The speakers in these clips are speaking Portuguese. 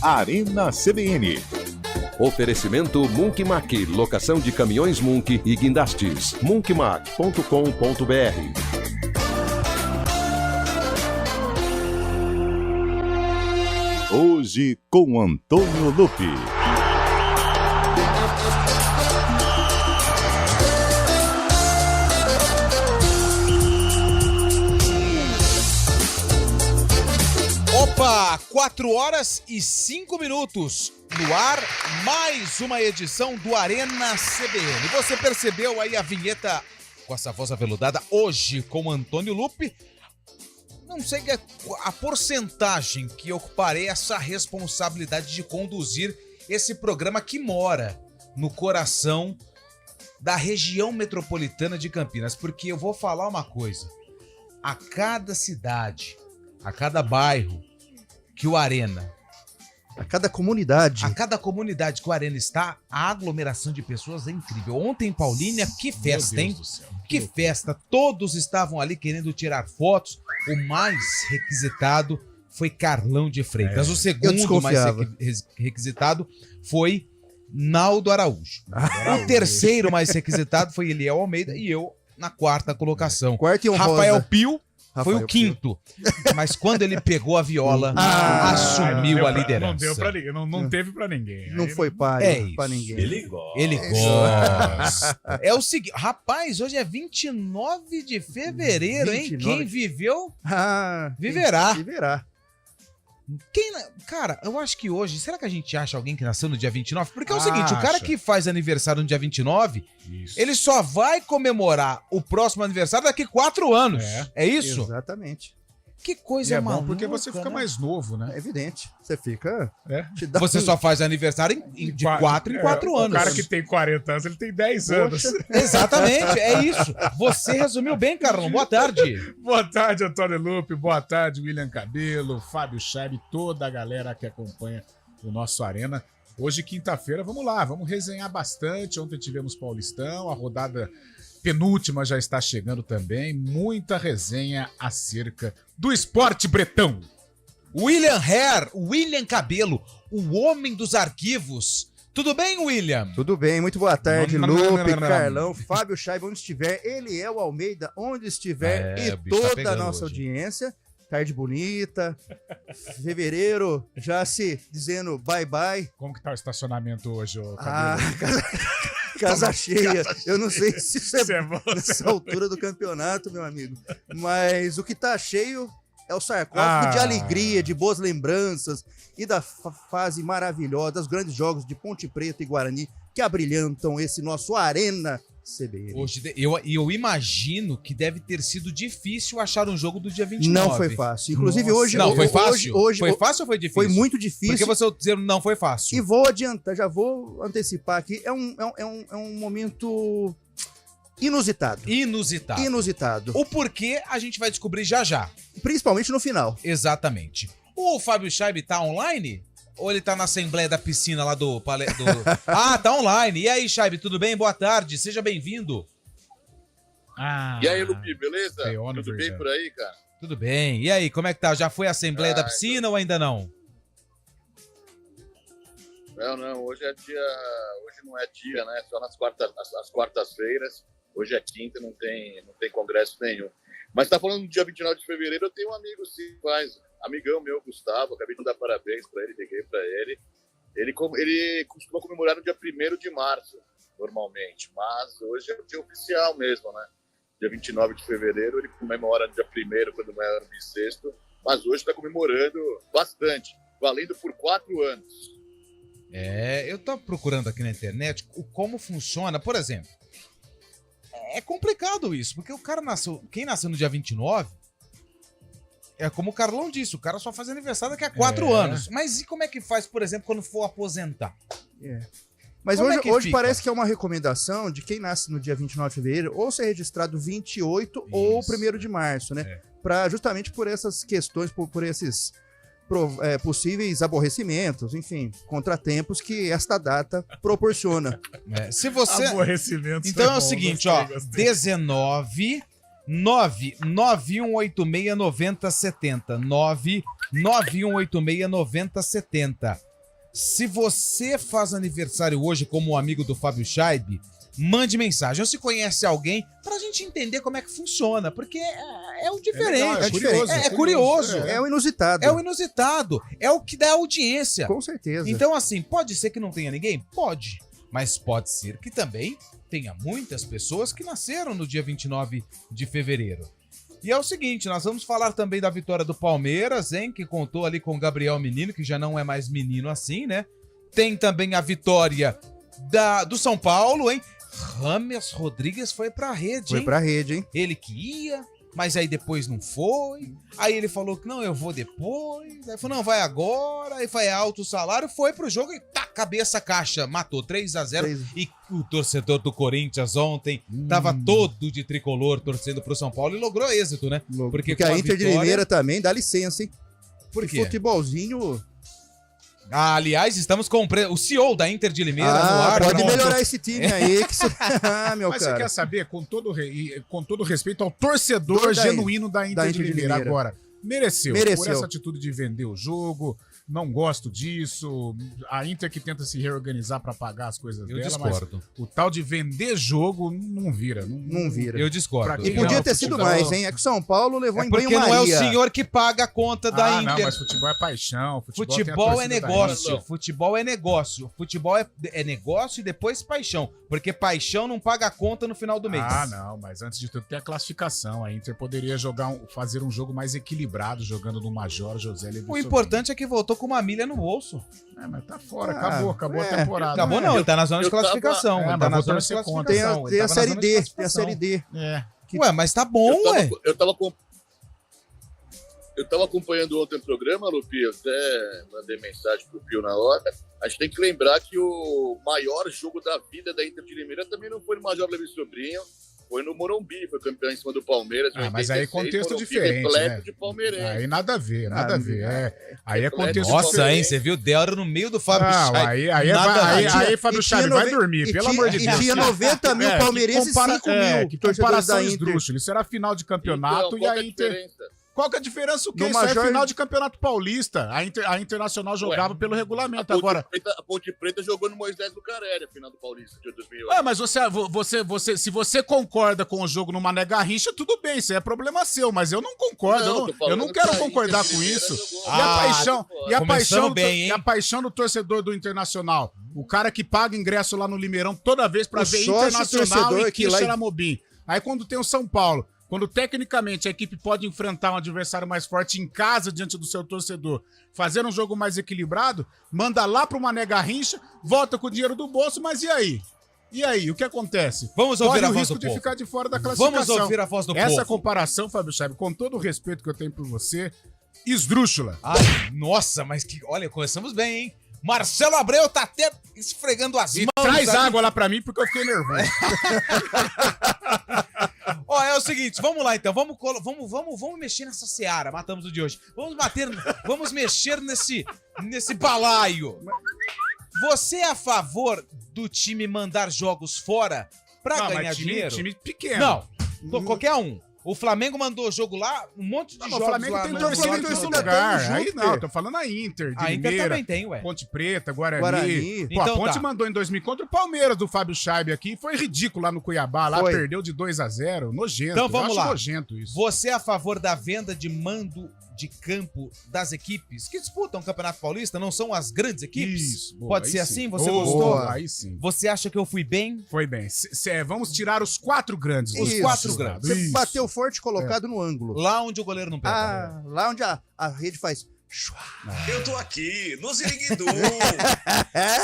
Arena CBN. Oferecimento Munkmac, locação de caminhões Munk e guindastes. munkmac.com.br. Hoje com Antônio Lupi. Opa, 4h05. No ar, mais uma edição do Arena CBN. Você percebeu aí a vinheta com essa voz aveludada? Hoje com Antônio Lupi. Não sei a porcentagem que ocuparei essa responsabilidade de conduzir esse programa que mora no coração da região metropolitana de Campinas. Porque eu vou falar uma coisa. A cada cidade, a cada bairro que o Arena... A cada comunidade que o Arena está, a aglomeração de pessoas é incrível. Ontem em Paulínia, que festa, hein? Que festa. Todos estavam ali querendo tirar fotos. O mais requisitado foi Carlão de Freitas. O segundo mais requisitado foi Naldo Araújo. O terceiro mais requisitado foi Eliel Almeida e eu na quarta colocação. Rafael Pio foi o quinto, mas quando ele pegou a viola, assumiu a liderança. Não deu pra ninguém, não teve pra ninguém. Não foi pra ninguém. Ele gosta. É o seguinte, rapaz, hoje é 29 de fevereiro, 29. Hein? Quem viveu, viverá. Cara, eu acho que hoje... Será que a gente acha alguém que nasceu no dia 29? Porque é o seguinte, o cara que faz aniversário no dia 29, ele só vai comemorar o próximo aniversário daqui 4 anos. É isso? Exatamente. Que coisa maluca, porque você fica mais novo, né? É evidente. Você fica... Você só faz aniversário de 4 em 4 anos. O cara que tem 40 anos, ele tem 10 anos. Exatamente, é isso. Você resumiu bem, Carlão. Boa tarde. Boa tarde, Antônio Lupi. Boa tarde, William Cabelo, Fábio Scheib, toda a galera que acompanha o nosso Arena. Hoje, quinta-feira, vamos lá, vamos resenhar bastante. Ontem tivemos Paulistão, a rodada penúltima já está chegando também. Muita resenha acerca do esporte bretão. William Cabelo, o homem dos arquivos. Tudo bem, William? Tudo bem, muito boa tarde, Lupe, Carlão, Fábio Scheib, onde estiver, Eliel Almeida, onde estiver, e toda a nossa audiência. Tarde bonita, fevereiro já se dizendo bye-bye. Como que tá o estacionamento hoje, ô Cabelo? Casa cheia. Eu não sei se isso é bom nessa altura do campeonato, meu amigo. Mas o que tá cheio é o sarcófago de alegria, de boas lembranças e da fase maravilhosa, dos grandes jogos de Ponte Preta e Guarani que abrilhantam esse nosso Arena CBN. Hoje, eu imagino que deve ter sido difícil achar um jogo do dia 29. Não foi fácil. Inclusive hoje... Não, foi fácil? Foi fácil ou foi difícil? Foi muito difícil. Porque você dizendo não foi fácil. E vou adiantar, já vou antecipar aqui. É um momento inusitado. O porquê a gente vai descobrir já. Principalmente no final. Exatamente. O Fábio Scheib tá online? Ou ele tá na Assembleia da Piscina lá do... tá online. E aí, Scheib, tudo bem? Boa tarde, seja bem-vindo. E aí, Lupi, beleza? Tudo bem por aí, cara? Tudo bem. E aí, como é que tá? Já foi a Assembleia da Piscina ou ainda não? Não, hoje não é dia, né? Só nas quartas-feiras. Hoje é quinta, não tem congresso nenhum. Mas tá falando do dia 29 de fevereiro, eu tenho um amigo sim, amigão meu, Gustavo, acabei de dar parabéns pra ele, liguei pra ele. Ele costuma comemorar no dia 1º de março, normalmente, mas hoje é o dia oficial mesmo, né? Dia 29 de fevereiro, ele comemora no dia 1º, quando não é ano bissexto, mas hoje tá comemorando bastante, valendo por 4 anos. Eu tô procurando aqui na internet como funciona, por exemplo. É complicado isso, porque o cara quem nasceu no dia 29, é como o Carlão disse, o cara só faz aniversário daqui a 4 anos. Mas e como é que faz, por exemplo, quando for aposentar? Mas hoje parece que é uma recomendação de quem nasce no dia 29 de fevereiro, ou ser registrado 28 ou 1º de março, né? Justamente por essas questões, por esses possíveis aborrecimentos, enfim, contratempos que esta data proporciona. Se você... Aborrecimentos. Então é o seguinte, 19 991869070 991869070. Se você faz aniversário hoje como amigo do Fábio Scheib, mande mensagem. Ou se conhece alguém, pra gente entender como é que funciona. Porque é o diferente. É curioso. É curioso. É o inusitado. É o inusitado. É o que dá audiência. Com certeza. Então, assim, pode ser que não tenha ninguém? Pode. Mas pode ser que também tenha muitas pessoas que nasceram no dia 29 de fevereiro. E é o seguinte, nós vamos falar também da vitória do Palmeiras, hein? Que contou ali com o Gabriel Menino, que já não é mais menino assim, né? Tem também a vitória do São Paulo, hein? Rames Rodrigues foi pra rede, Foi hein? pra rede, hein? Ele que ia, mas aí depois não foi. Aí ele falou que não, eu vou depois. Aí falou, não, vai agora. Aí foi alto o salário, foi pro jogo e tá, cabeça caixa. Matou 3-0. E o torcedor do Corinthians ontem tava todo de tricolor torcendo pro São Paulo e logrou êxito, né? Porque a Inter de Limeira também dá licença, hein? Por Que quê? futebolzinho... Aliás, estamos com o CEO da Inter de Limeira no ar. Pode Pronto. melhorar esse time aí. Que meu Mas cara. você quer saber, com todo respeito ao torcedor genuíno da Inter de Limeira agora, mereceu por essa atitude de vender o jogo. Não gosto disso. A Inter que tenta se reorganizar para pagar as coisas dela, discordo. mas o tal de vender jogo não vira. Não vira. Eu discordo. E podia ter sido mais, hein? É que o São Paulo levou em porque banho-maria. não é o senhor que paga a conta da Inter. Não, mas futebol é paixão. Futebol é negócio. Futebol é negócio. Futebol é negócio e depois paixão. Porque paixão não paga a conta no final do mês. Não, mas antes de tudo tem a classificação. A Inter poderia fazer um jogo mais equilibrado, jogando no Major José Levi. O importante é que voltou com uma milha no bolso. Mas tá fora, acabou a temporada. Acabou não, ele tá na zona de classificação. Ele tá na zona de classificação. Tem a Série D, tem a Série D. Ué, mas tá bom, ué. Eu tava acompanhando ontem o programa, Lupi, eu até mandei mensagem pro Pio na hora. A gente tem que lembrar que o maior jogo da vida da Inter de Limeira também não foi no Major Levi Sobrinho, foi no Morumbi, foi campeão em cima do Palmeiras. Mas aí é contexto diferente, né? De palmeirense. Aí nada a ver. Aí é contexto Nossa, diferente. hein, você viu? Deu no meio do Fábio Scheib. Aí Fábio Scheib vai dormir, pelo amor de Deus. E tinha 90 mil palmeirenses e 5 mil. Que comparação esdrúxula. Isso era final de campeonato e a Inter... Qual que é a diferença? O que? Isso é final de Campeonato Paulista. A Internacional jogava pelo regulamento. Agora, a Ponte Preta jogou no Moisés Lucarelli, a final do Paulista de 2008. Mas se você concorda com o jogo no Mané Garrincha, tudo bem, isso é problema seu, mas eu não concordo. Eu não quero concordar com isso. E a paixão do torcedor do Internacional. O cara que paga ingresso lá no Limeirão toda vez pra ver Internacional e Quixeramobim. Aí quando tem o São Paulo, quando tecnicamente a equipe pode enfrentar um adversário mais forte em casa diante do seu torcedor, fazer um jogo mais equilibrado, manda lá pro Mané Garrincha, volta com o dinheiro do bolso, mas e aí? E aí, o que acontece? Vamos ouvir a voz do povo. Corre o risco de ficar de fora da classificação. Vamos ouvir a voz do povo. Essa comparação, Fábio Scheib, com todo o respeito que eu tenho por você, esdrúxula. Ai, nossa, mas que... Olha, começamos bem, hein? Marcelo Abreu tá até esfregando as mãos. Traz água lá pra mim, porque eu fiquei nervoso. Ó, é o seguinte, vamos lá então, vamos mexer nessa seara, matamos o de hoje. Vamos mexer nesse balaio. Você é a favor do time mandar jogos fora pra ganhar dinheiro? Time pequeno. Não, qualquer um. O Flamengo mandou jogo lá, um monte de jogos o Flamengo lá. tem torcida em todo lugar. Aí não, tô falando a Inter, de a Inter Limeira, também tem, ué. Ponte Preta, Guarani. Pô, então, a Ponte mandou em 2000 contra o Palmeiras do Fábio Scheib aqui. Foi ridículo lá no Cuiabá, lá perdeu de 2-0. Nojento. Então vamos lá. Nojento isso. Você é a favor da venda de mando de campo das equipes que disputam o Campeonato Paulista? Não são as grandes equipes? Isso, boa, pode ser sim. assim? Você gostou? Aí sim. Você acha que eu fui bem? Foi bem. Vamos tirar os 4 grandes. Os 4 grandes. Você bateu forte colocado no ângulo. Lá onde o goleiro não pega. Lá onde a rede faz... Eu tô aqui, no Ziriguidu.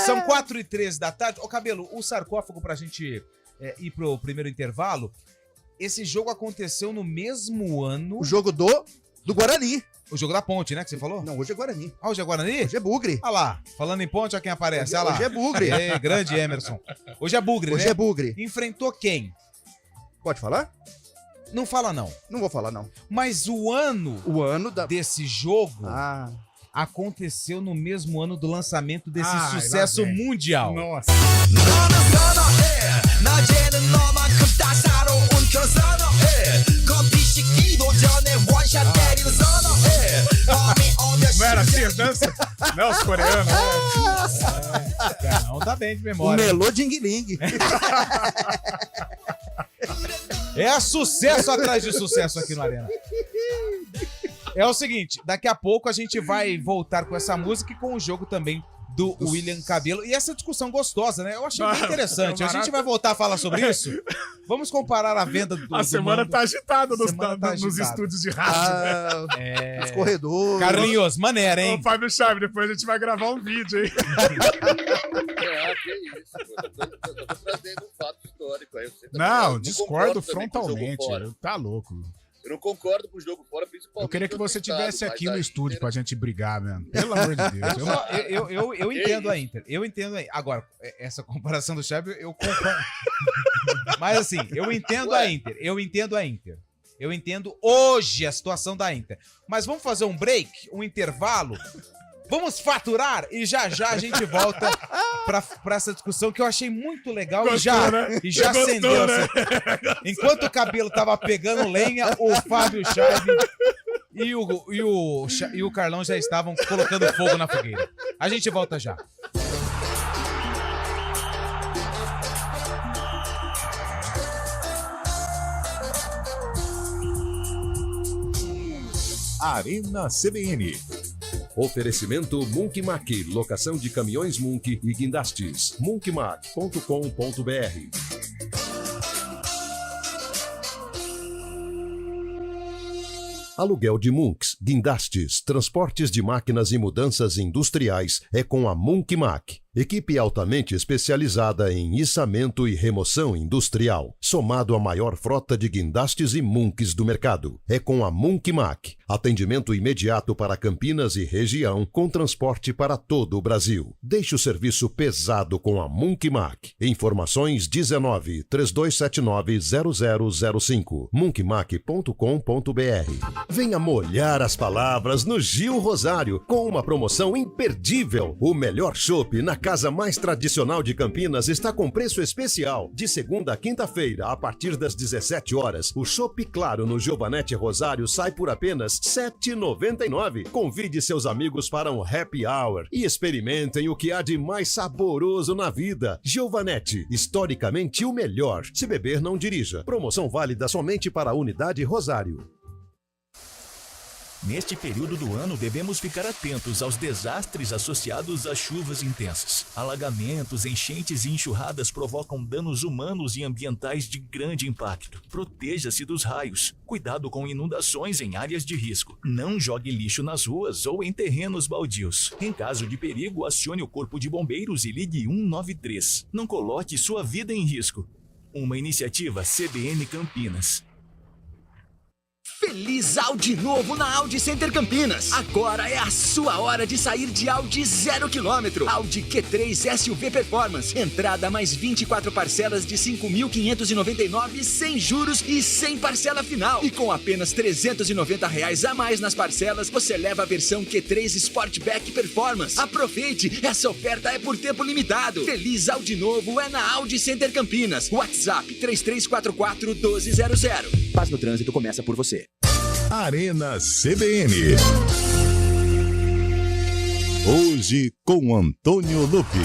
São 4h13 da tarde. Ô, Cabelo, o sarcófago pra gente ir pro primeiro intervalo. Esse jogo aconteceu no mesmo ano... O jogo do Guarani. O jogo da Ponte, né, que você falou? Não, hoje é Guarani. Ah, hoje é Guarani? Hoje é Bugre. Olha lá, falando em Ponte, olha quem aparece, olha lá. Hoje é Bugre. Grande Emerson. Hoje é Bugre, né? Hoje é Bugre. Enfrentou quem? Pode falar? Não fala não. Não vou falar, não. Mas o ano desse jogo aconteceu no mesmo ano do lançamento desse sucesso mundial. Nossa. Não era assim a dança? Não, os coreanos, né? Não tá bem de O memória. Melô Ding-Ling. É sucesso atrás de sucesso aqui no Arena. É o seguinte, daqui a pouco a gente vai voltar com essa música e com o jogo também do William Cabelo. E essa discussão gostosa, né? Eu achei bem interessante. A gente vai voltar a falar sobre isso. Vamos comparar a venda do A semana mando. tá agitada nos agitada. estúdios de rádio, né? Os corredores. Carlinhos, maneira, Ô, hein? Fábio Chave, depois a gente vai gravar um vídeo, hein? Que isso, pô. Eu tô trazendo um fato histórico aí. Você Não, concordo discordo também com o jogo frontalmente. fora. Tá louco. Eu não concordo com o jogo fora, principalmente. Eu queria que você do estado, tivesse aqui mas no a estúdio Inter- pra gente brigar mesmo. Pelo amor de Deus. Eu entendo a Inter. Eu entendo a Inter. Agora, essa comparação do Xavi, eu concordo. Mas assim, eu entendo a Inter. Eu entendo a Inter. Eu entendo hoje a situação da Inter. Mas vamos fazer um break, um intervalo. Vamos faturar e já a gente volta pra essa discussão que eu achei muito legal. Gostou, né? E já Gostou, acendeu. né? Enquanto o Cabelo tava pegando lenha, o Fábio Chave e o Carlão já estavam colocando fogo na fogueira. A gente volta já. Arena CBN. Oferecimento Munk Mac, locação de caminhões Munk e guindastes. munkmac.com.br. Aluguel de Munks, guindastes, transportes de máquinas e mudanças industriais é com a Munk Mac. Equipe altamente especializada em içamento e remoção industrial, somado à maior frota de guindastes e munks do mercado. É com a Munk Mac. Atendimento imediato para Campinas e região, com transporte para todo o Brasil. Deixe o serviço pesado com a Munk Mac. Informações 19 3279 0005. munkmac.com.br. Venha molhar as palavras no Gil Rosário com uma promoção imperdível. O melhor chopp na casa mais tradicional de Campinas está com preço especial. De segunda a quinta-feira, a partir das 17 horas, o chopp Claro no Giovanetti Rosário sai por apenas R$ 7,99. Convide seus amigos para um happy hour e experimentem o que há de mais saboroso na vida. Giovanetti, historicamente o melhor. Se beber, não dirija. Promoção válida somente para a unidade Rosário. Neste período do ano, devemos ficar atentos aos desastres associados às chuvas intensas. Alagamentos, enchentes e enxurradas provocam danos humanos e ambientais de grande impacto. Proteja-se dos raios. Cuidado com inundações em áreas de risco. Não jogue lixo nas ruas ou em terrenos baldios. Em caso de perigo, acione o Corpo de Bombeiros e ligue 193. Não coloque sua vida em risco. Uma iniciativa CBN Campinas. Feliz Audi novo na Audi Center Campinas. Agora é a sua hora de sair de Audi 0km. Audi Q3 SUV Performance. Entrada mais 24 parcelas de R$ 5.599 sem juros e sem parcela final. E com apenas R$ 390 a mais nas parcelas, você leva a versão Q3 Sportback Performance. Aproveite, essa oferta é por tempo limitado. Feliz Audi novo é na Audi Center Campinas. WhatsApp 3344-1200. Paz no trânsito começa por você. Arena CBN. Hoje com Antônio Lupi.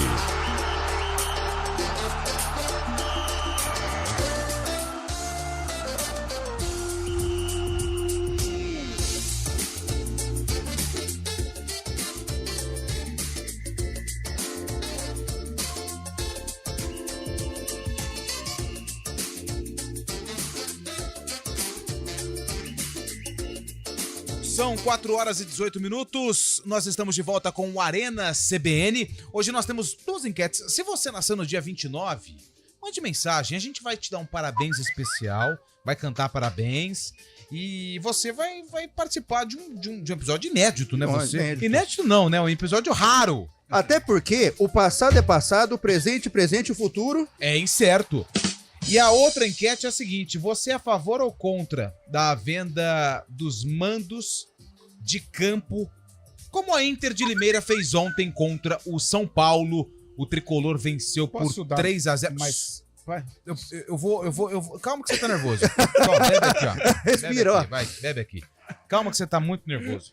São 4 horas e 18 minutos. Nós estamos de volta com o Arena CBN. Hoje nós temos 2 enquetes. Se você nasceu no dia 29, mande mensagem. A gente vai te dar um parabéns especial, vai cantar parabéns e você vai participar de um episódio inédito, né? Não, Você? Inédito não, né? Um episódio raro. Até porque o passado é passado, o presente e o futuro é incerto. E a outra enquete é a seguinte: você é a favor ou contra da venda dos mandos de campo, como a Inter de Limeira fez ontem contra o São Paulo? O tricolor venceu Posso por dar 3-0. mais- Vai, eu vou. Calma que você tá nervoso. Calma, bebe aqui, ó. Respira, ó. Bebe aqui, vai, bebe aqui. Calma que você tá muito nervoso.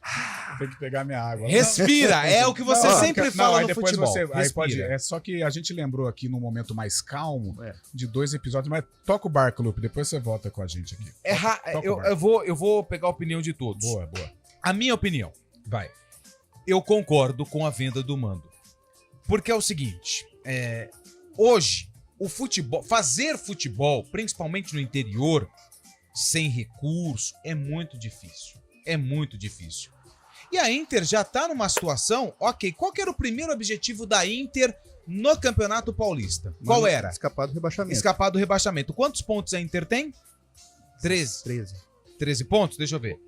Tem que pegar minha água. Respira, é o que você sempre fala aí no depois futebol. aí pode, só que a gente lembrou aqui num momento mais calmo de 2 episódios, mas toca o barco, Lupe, depois você volta com a gente aqui. Eu vou pegar a opinião de todos. Boa. A minha opinião. Vai. Eu concordo com a venda do Mando. Porque é o seguinte, hoje, o futebol, fazer futebol, principalmente no interior, sem recurso, é muito difícil. É muito difícil. E a Inter já tá numa situação, ok, qual que era o primeiro objetivo da Inter no Campeonato Paulista? Qual era? Escapar do rebaixamento. Escapar do rebaixamento. Quantos pontos a Inter tem? 13. 13 pontos? Deixa eu ver.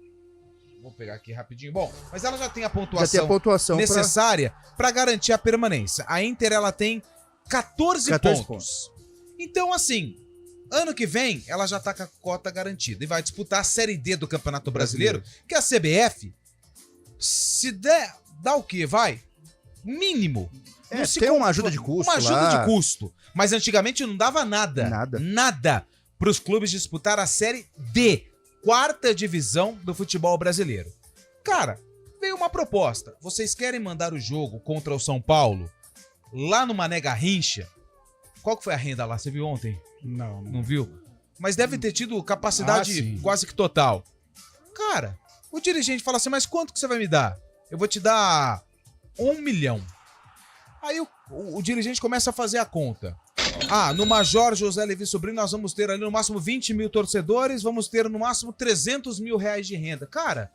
Vou pegar aqui rapidinho. Bom, mas ela já tem a pontuação, necessária para garantir a permanência. A Inter, ela tem 14 pontos. Então, assim, ano que vem, ela já tá com a cota garantida e vai disputar a Série D do Campeonato Brasileiro, que a CBF, se der, dá o quê? Vai? Mínimo. Tem uma ajuda de custo. Uma ajuda de custo. Mas antigamente não dava nada. Nada pros clubes disputar a Série D, 4ª divisão do futebol brasileiro. Cara, veio uma proposta. Vocês querem mandar o jogo contra o São Paulo lá no Mané Garrincha? Qual que foi a renda lá? Você viu ontem? Não viu? Mas deve ter tido capacidade quase que total. Cara, o dirigente fala assim, mas quanto que você vai me dar? Eu vou te dar 1 milhão. Aí o dirigente começa a fazer a conta. No Major José Levi Sobrinho nós vamos ter ali no máximo 20 mil torcedores, vamos ter no máximo 300 mil reais de renda. Cara,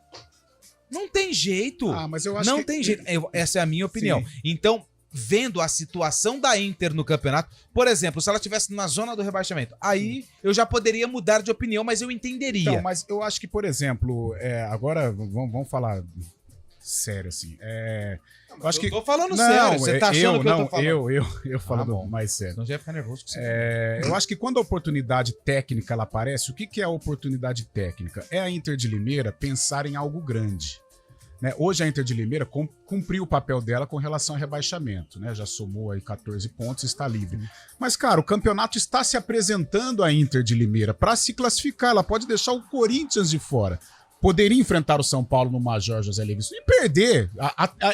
não tem jeito. Mas eu acho não tem jeito. Essa é a minha opinião. Sim. Então, vendo a situação da Inter no campeonato, por exemplo, se ela estivesse na zona do rebaixamento, aí eu já poderia mudar de opinião, mas eu entenderia. Então, mas eu acho que, por exemplo, agora vamos falar sério, assim. Eu acho que tô falando sério, você tá achando que eu tô falando? Eu falando mais sério. Senão já ia ficar nervoso com você. Eu acho que quando a oportunidade técnica ela aparece, o que é a oportunidade técnica? É a Inter de Limeira pensar em algo grande. Né? Hoje a Inter de Limeira cumpriu o papel dela com relação ao rebaixamento, né? Já somou aí 14 pontos e está livre. Mas, cara, o campeonato está se apresentando a Inter de Limeira para se classificar. Ela pode deixar o Corinthians de fora. Poderia enfrentar o São Paulo no Major José Levi e perder.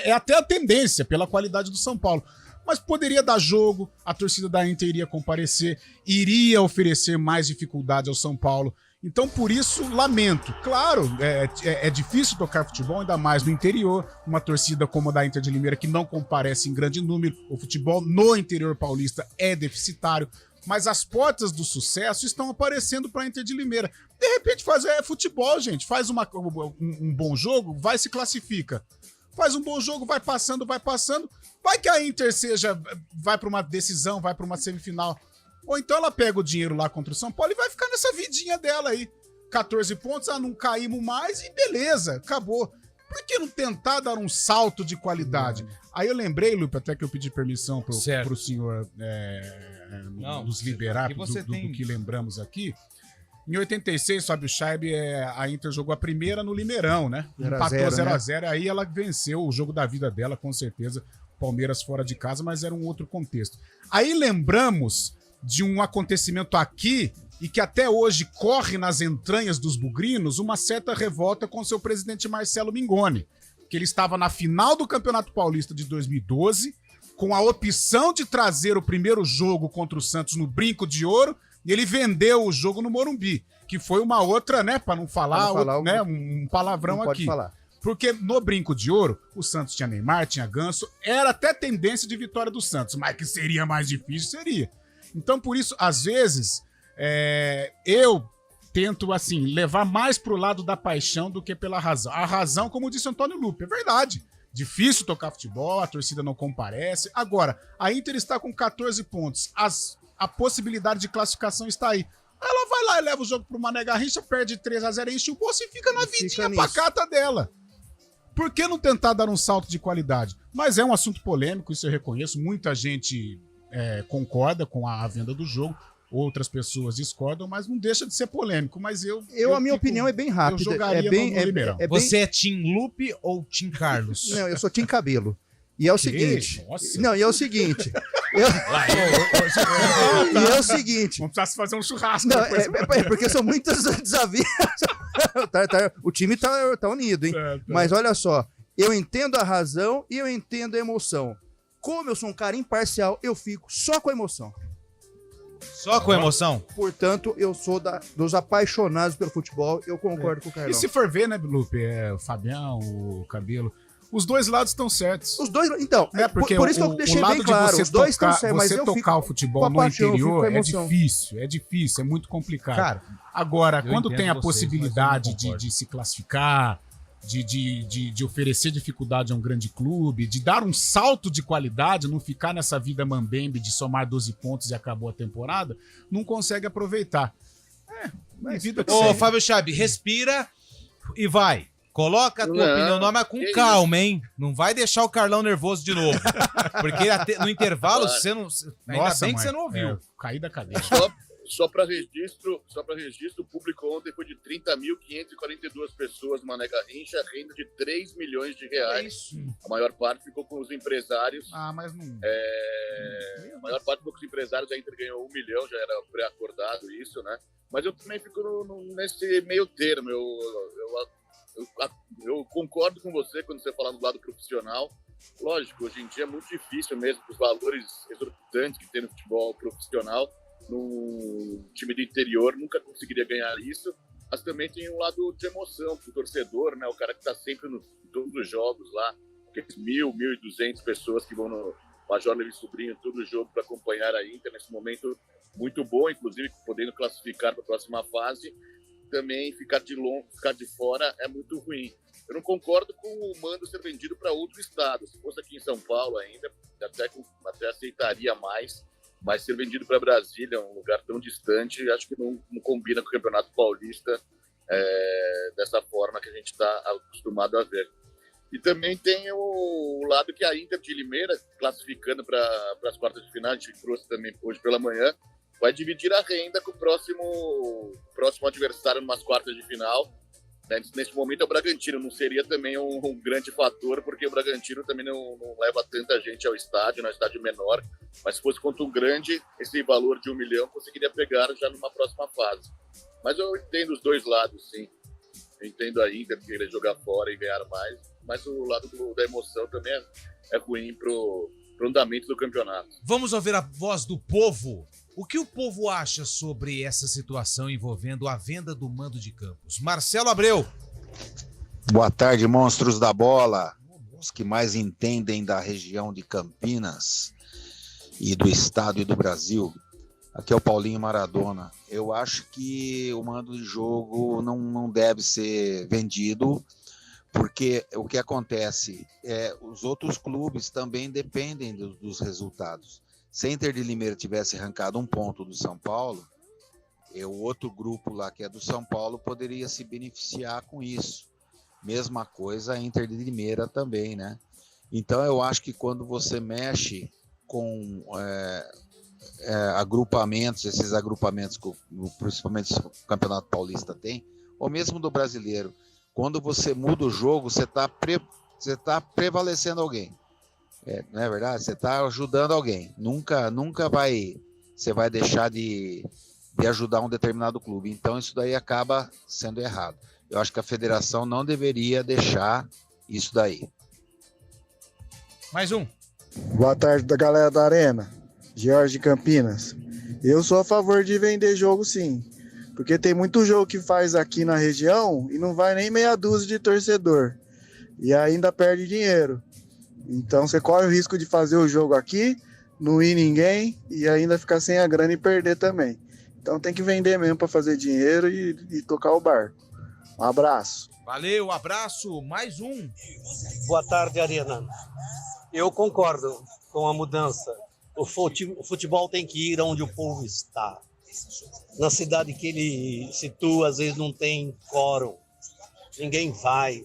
É até a tendência pela qualidade do São Paulo. Mas poderia dar jogo, a torcida da Inter iria comparecer, iria oferecer mais dificuldades ao São Paulo. Então, por isso, lamento. Claro, é difícil tocar futebol, ainda mais no interior. Uma torcida como a da Inter de Limeira, que não comparece em grande número. O futebol no interior paulista é deficitário. Mas as portas do sucesso estão aparecendo para a Inter de Limeira. De repente, futebol, gente. Faz um bom jogo, vai se classifica. Faz um bom jogo, vai passando. Vai que a Inter vai para uma decisão, vai para uma semifinal. Ou então ela pega o dinheiro lá contra o São Paulo e vai ficar nessa vidinha dela aí. 14 pontos, não caímos mais e beleza, acabou. Por que não tentar dar um salto de qualidade? Aí eu lembrei, Lupe, até que eu pedi permissão pro senhor nos liberar do que lembramos aqui. Em 86, Fábio Scheibe, a Inter jogou a primeira no Limeirão, né? Empatou 0x0, aí ela venceu o jogo da vida dela, com certeza. Palmeiras fora de casa, mas era um outro contexto. Aí lembramos de um acontecimento aqui e que até hoje corre nas entranhas dos bugrinos uma certa revolta com seu presidente Marcelo Mingoni, que ele estava na final do Campeonato Paulista de 2012, com a opção de trazer o primeiro jogo contra o Santos no Brinco de Ouro, e ele vendeu o jogo no Morumbi, que foi uma outra, né, para não falar, um palavrão não aqui. Pode falar. Porque no Brinco de Ouro, o Santos tinha Neymar, tinha Ganso, era até tendência de vitória do Santos, mas que seria mais difícil, seria. Então, por isso, às vezes, eu tento, assim, levar mais pro lado da paixão do que pela razão. A razão, como disse Antônio Lupe, é verdade. Difícil tocar futebol, a torcida não comparece. Agora, a Inter está com 14 pontos. A possibilidade de classificação está aí. Ela vai lá e leva o jogo pro Mané Garrincha, perde 3x0, enche o bolso e fica na vidinha pacata dela. Por que não tentar dar um salto de qualidade? Mas é um assunto polêmico, isso eu reconheço. Muita gente concorda com a venda do jogo, outras pessoas discordam, mas não deixa de ser polêmico. Mas a minha opinião é bem rápida. Eu jogaria no Limeirão. Você é Tim Lupe ou Tim Carlos? Não, eu sou Tim Cabelo. E é o seguinte. Nossa. Não, e é o seguinte. Vamos precisar fazer um churrasco. Não, porque são muitas desafios. O time tá unido, hein? Mas olha só. Eu entendo a razão e eu entendo a emoção. Como eu sou um cara imparcial, eu fico só com a emoção. Só com emoção? Portanto, eu sou dos apaixonados pelo futebol, eu concordo com o Carlão. E se for ver, né, Lupe, o Fabião, o Cabelo, os dois lados estão certos. Os dois, então, porque por isso que eu deixei bem claro, os dois estão certos, mas eu fico tocar o futebol com a no paixão, interior eu fico com a emoção. é difícil, é muito complicado. Cara, agora, quando entendo tem a vocês, possibilidade mas eu não de se classificar, de oferecer dificuldade a um grande clube, de dar um salto de qualidade, não ficar nessa vida mambembe de somar 12 pontos e acabou a temporada, não consegue aproveitar. Vida que Ô, segue. Fábio Chabi, respira e vai. Coloca a tua Não, opinião, não, mas com que calma, hein? Não vai deixar o Carlão nervoso de novo. Porque no intervalo, Claro. você não. Ainda bem que você não ouviu. Caí da cadeira. Só para registro, o público ontem foi de 30.542 pessoas numa Mané Garrincha, renda de 3 milhões de reais. A maior parte ficou com os empresários. Mas não... A maior parte ficou com os empresários, a Inter ganhou 1 milhão, já era pré-acordado isso, né? Mas eu também fico nesse meio termo. Eu concordo com você quando você fala do lado profissional. Lógico, hoje em dia é muito difícil mesmo, os valores exorbitantes que tem no futebol profissional. No time do interior nunca conseguiria ganhar isso, mas também tem um lado de emoção pro torcedor, né? O cara que está sempre em todos os jogos lá, aqueles 1.200 pessoas que vão no Major Levi Sobrinho todo jogo para acompanhar a Inter nesse momento muito bom, inclusive podendo classificar para a próxima fase. Também ficar de fora é muito ruim. Eu não concordo com o mando ser vendido para outro estado. Se fosse aqui em São Paulo ainda, até aceitaria mais. Mas ser vendido para Brasília, um lugar tão distante, acho que não combina com o Campeonato Paulista dessa forma que a gente está acostumado a ver. E também tem o lado que a Inter de Limeira, classificando para as quartas de final, a gente trouxe também hoje pela manhã, vai dividir a renda com o próximo adversário numas quartas de final. Nesse momento é o Bragantino, não seria também um grande fator, porque o Bragantino também não leva tanta gente ao estádio, no estádio menor, mas se fosse contra um grande, esse valor de 1 milhão conseguiria pegar já numa próxima fase. Mas eu entendo os dois lados, sim. Eu entendo a Inter querer jogar fora e ganhar mais, mas o lado da emoção também é ruim pro andamento do campeonato. Vamos ouvir a voz do povo. O que o povo acha sobre essa situação envolvendo a venda do mando de Campos? Marcelo Abreu. Boa tarde, monstros da bola. Os que mais entendem da região de Campinas e do estado e do Brasil. Aqui é o Paulinho Maradona. Eu acho que o mando de jogo não deve ser vendido, porque o que acontece os outros clubes também dependem dos resultados. Se a Inter de Limeira tivesse arrancado um ponto do São Paulo, o outro grupo lá que é do São Paulo poderia se beneficiar com isso. Mesma coisa a Inter de Limeira também, né? Então eu acho que quando você mexe com agrupamentos, esses agrupamentos que principalmente o Campeonato Paulista tem, ou mesmo do Brasileiro, quando você muda o jogo, você está prevalecendo alguém. Não é verdade? Você está ajudando alguém. Nunca você vai deixar de ajudar um determinado clube. Então isso daí acaba sendo errado. Eu acho que a federação não deveria deixar isso daí. Mais um. Boa tarde da galera da Arena. Jorge Campinas. Eu sou a favor de vender jogo, sim. Porque tem muito jogo que faz aqui na região e não vai nem meia dúzia de torcedor. E ainda perde dinheiro. Então você corre o risco de fazer o jogo aqui, não ir ninguém e ainda ficar sem a grana e perder também. Então tem que vender mesmo para fazer dinheiro e tocar o barco. Um abraço. Valeu, abraço. Mais um. Boa tarde, Arena. Eu concordo com a mudança. O futebol tem que ir onde o povo está. Na cidade que ele situa, às vezes não tem quórum. Ninguém vai.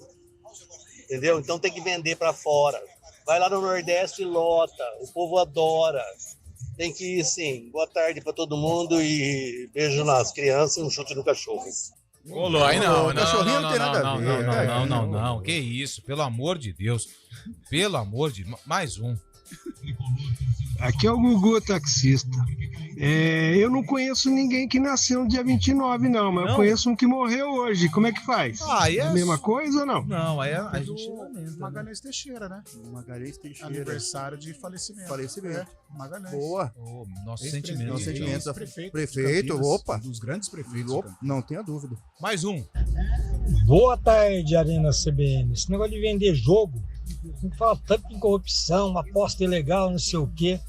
Entendeu? Então tem que vender para fora. Vai lá no Nordeste e lota. O povo adora. Tem que ir, sim. Boa tarde para todo mundo e beijo nas crianças e um chute no cachorro. Ô, aí não. Cachorrinho não tem nada a ver. Não. Que isso, pelo amor de Deus. Pelo amor de... Mais um. Aqui é o Gugu taxista. Eu não conheço ninguém que nasceu no dia 29, não, mas eu conheço um que morreu hoje. Como é que faz? Aí É a mesma coisa ou não? Não, aí a gente do lamenta. Magalhães Teixeira, né? Magalhães Teixeira. Aniversário de falecimento. Magalhães. Boa. Nosso sentimento. Nosso sentimento. Prefeito, opa. Um dos grandes prefeitos. Não tenha dúvida. Mais um. Boa tarde, Arena CBN. Esse negócio de vender jogo, não fala tanto em corrupção, aposta ilegal, não sei o quê.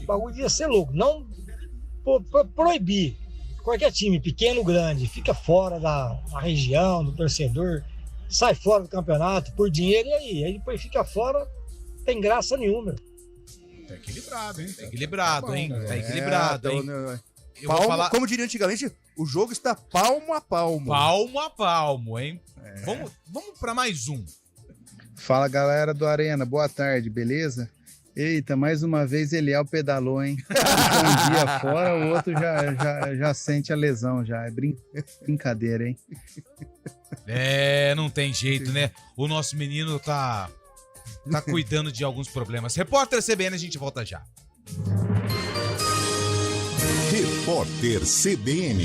O bagulho devia ser louco. Não proibir. Qualquer time, pequeno ou grande, fica fora da região, do torcedor, sai fora do campeonato por dinheiro e aí depois fica fora, não tem graça nenhuma. Tá equilibrado, hein? Tá equilibrado, hein? Tá equilibrado, hein? Eu Palmo, vou falar... Como diria antigamente, o jogo está palmo a palmo. Palmo a palmo, hein? Vamos pra mais um. Fala, galera do Arena, boa tarde, beleza? Eita, mais uma vez Eliel pedalou, hein? Um dia fora, o outro já sente a lesão, já. É brincadeira, hein? Não tem jeito, né? O nosso menino tá cuidando de alguns problemas. Repórter CBN, a gente volta já. Repórter CBN.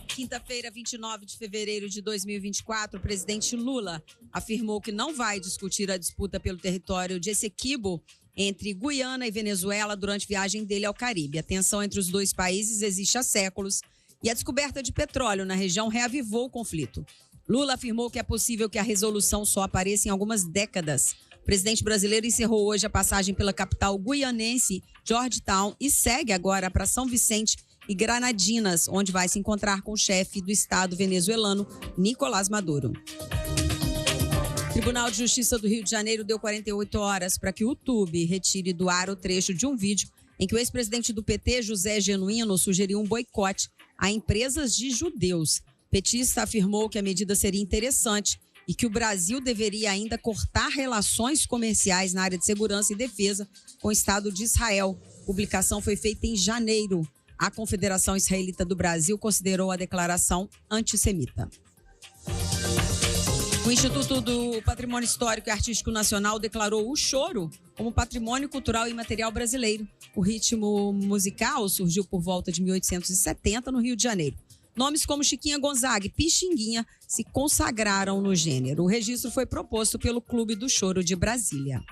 Quinta-feira, 29 de fevereiro de 2024, o presidente Lula afirmou que não vai discutir a disputa pelo território de Essequibo entre Guiana e Venezuela durante viagem dele ao Caribe. A tensão entre os dois países existe há séculos e a descoberta de petróleo na região reavivou o conflito. Lula afirmou que é possível que a resolução só apareça em algumas décadas. O presidente brasileiro encerrou hoje a passagem pela capital guianense, Georgetown, e segue agora para São Vicente e Granadinas, onde vai se encontrar com o chefe do Estado venezuelano, Nicolás Maduro. O Tribunal de Justiça do Rio de Janeiro deu 48 horas para que o YouTube retire do ar o trecho de um vídeo em que o ex-presidente do PT, José Genuíno, sugeriu um boicote a empresas de judeus. O petista afirmou que a medida seria interessante e que o Brasil deveria ainda cortar relações comerciais na área de segurança e defesa com o Estado de Israel. A publicação foi feita em janeiro. A Confederação Israelita do Brasil considerou a declaração antissemita. O Instituto do Patrimônio Histórico e Artístico Nacional declarou o choro como patrimônio cultural e imaterial brasileiro. O ritmo musical surgiu por volta de 1870 no Rio de Janeiro. Nomes como Chiquinha Gonzaga e Pixinguinha se consagraram no gênero. O registro foi proposto pelo Clube do Choro de Brasília.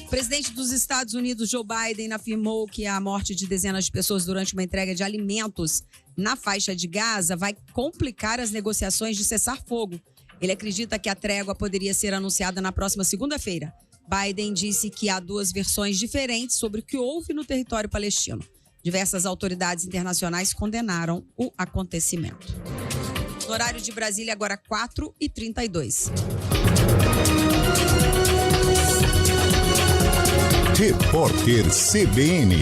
O presidente dos Estados Unidos, Joe Biden, afirmou que a morte de dezenas de pessoas durante uma entrega de alimentos na faixa de Gaza vai complicar as negociações de cessar-fogo. Ele acredita que a trégua poderia ser anunciada na próxima segunda-feira. Biden disse que há duas versões diferentes sobre o que houve no território palestino. Diversas autoridades internacionais condenaram o acontecimento. No horário de Brasília, agora 4h32. Repórter CBN.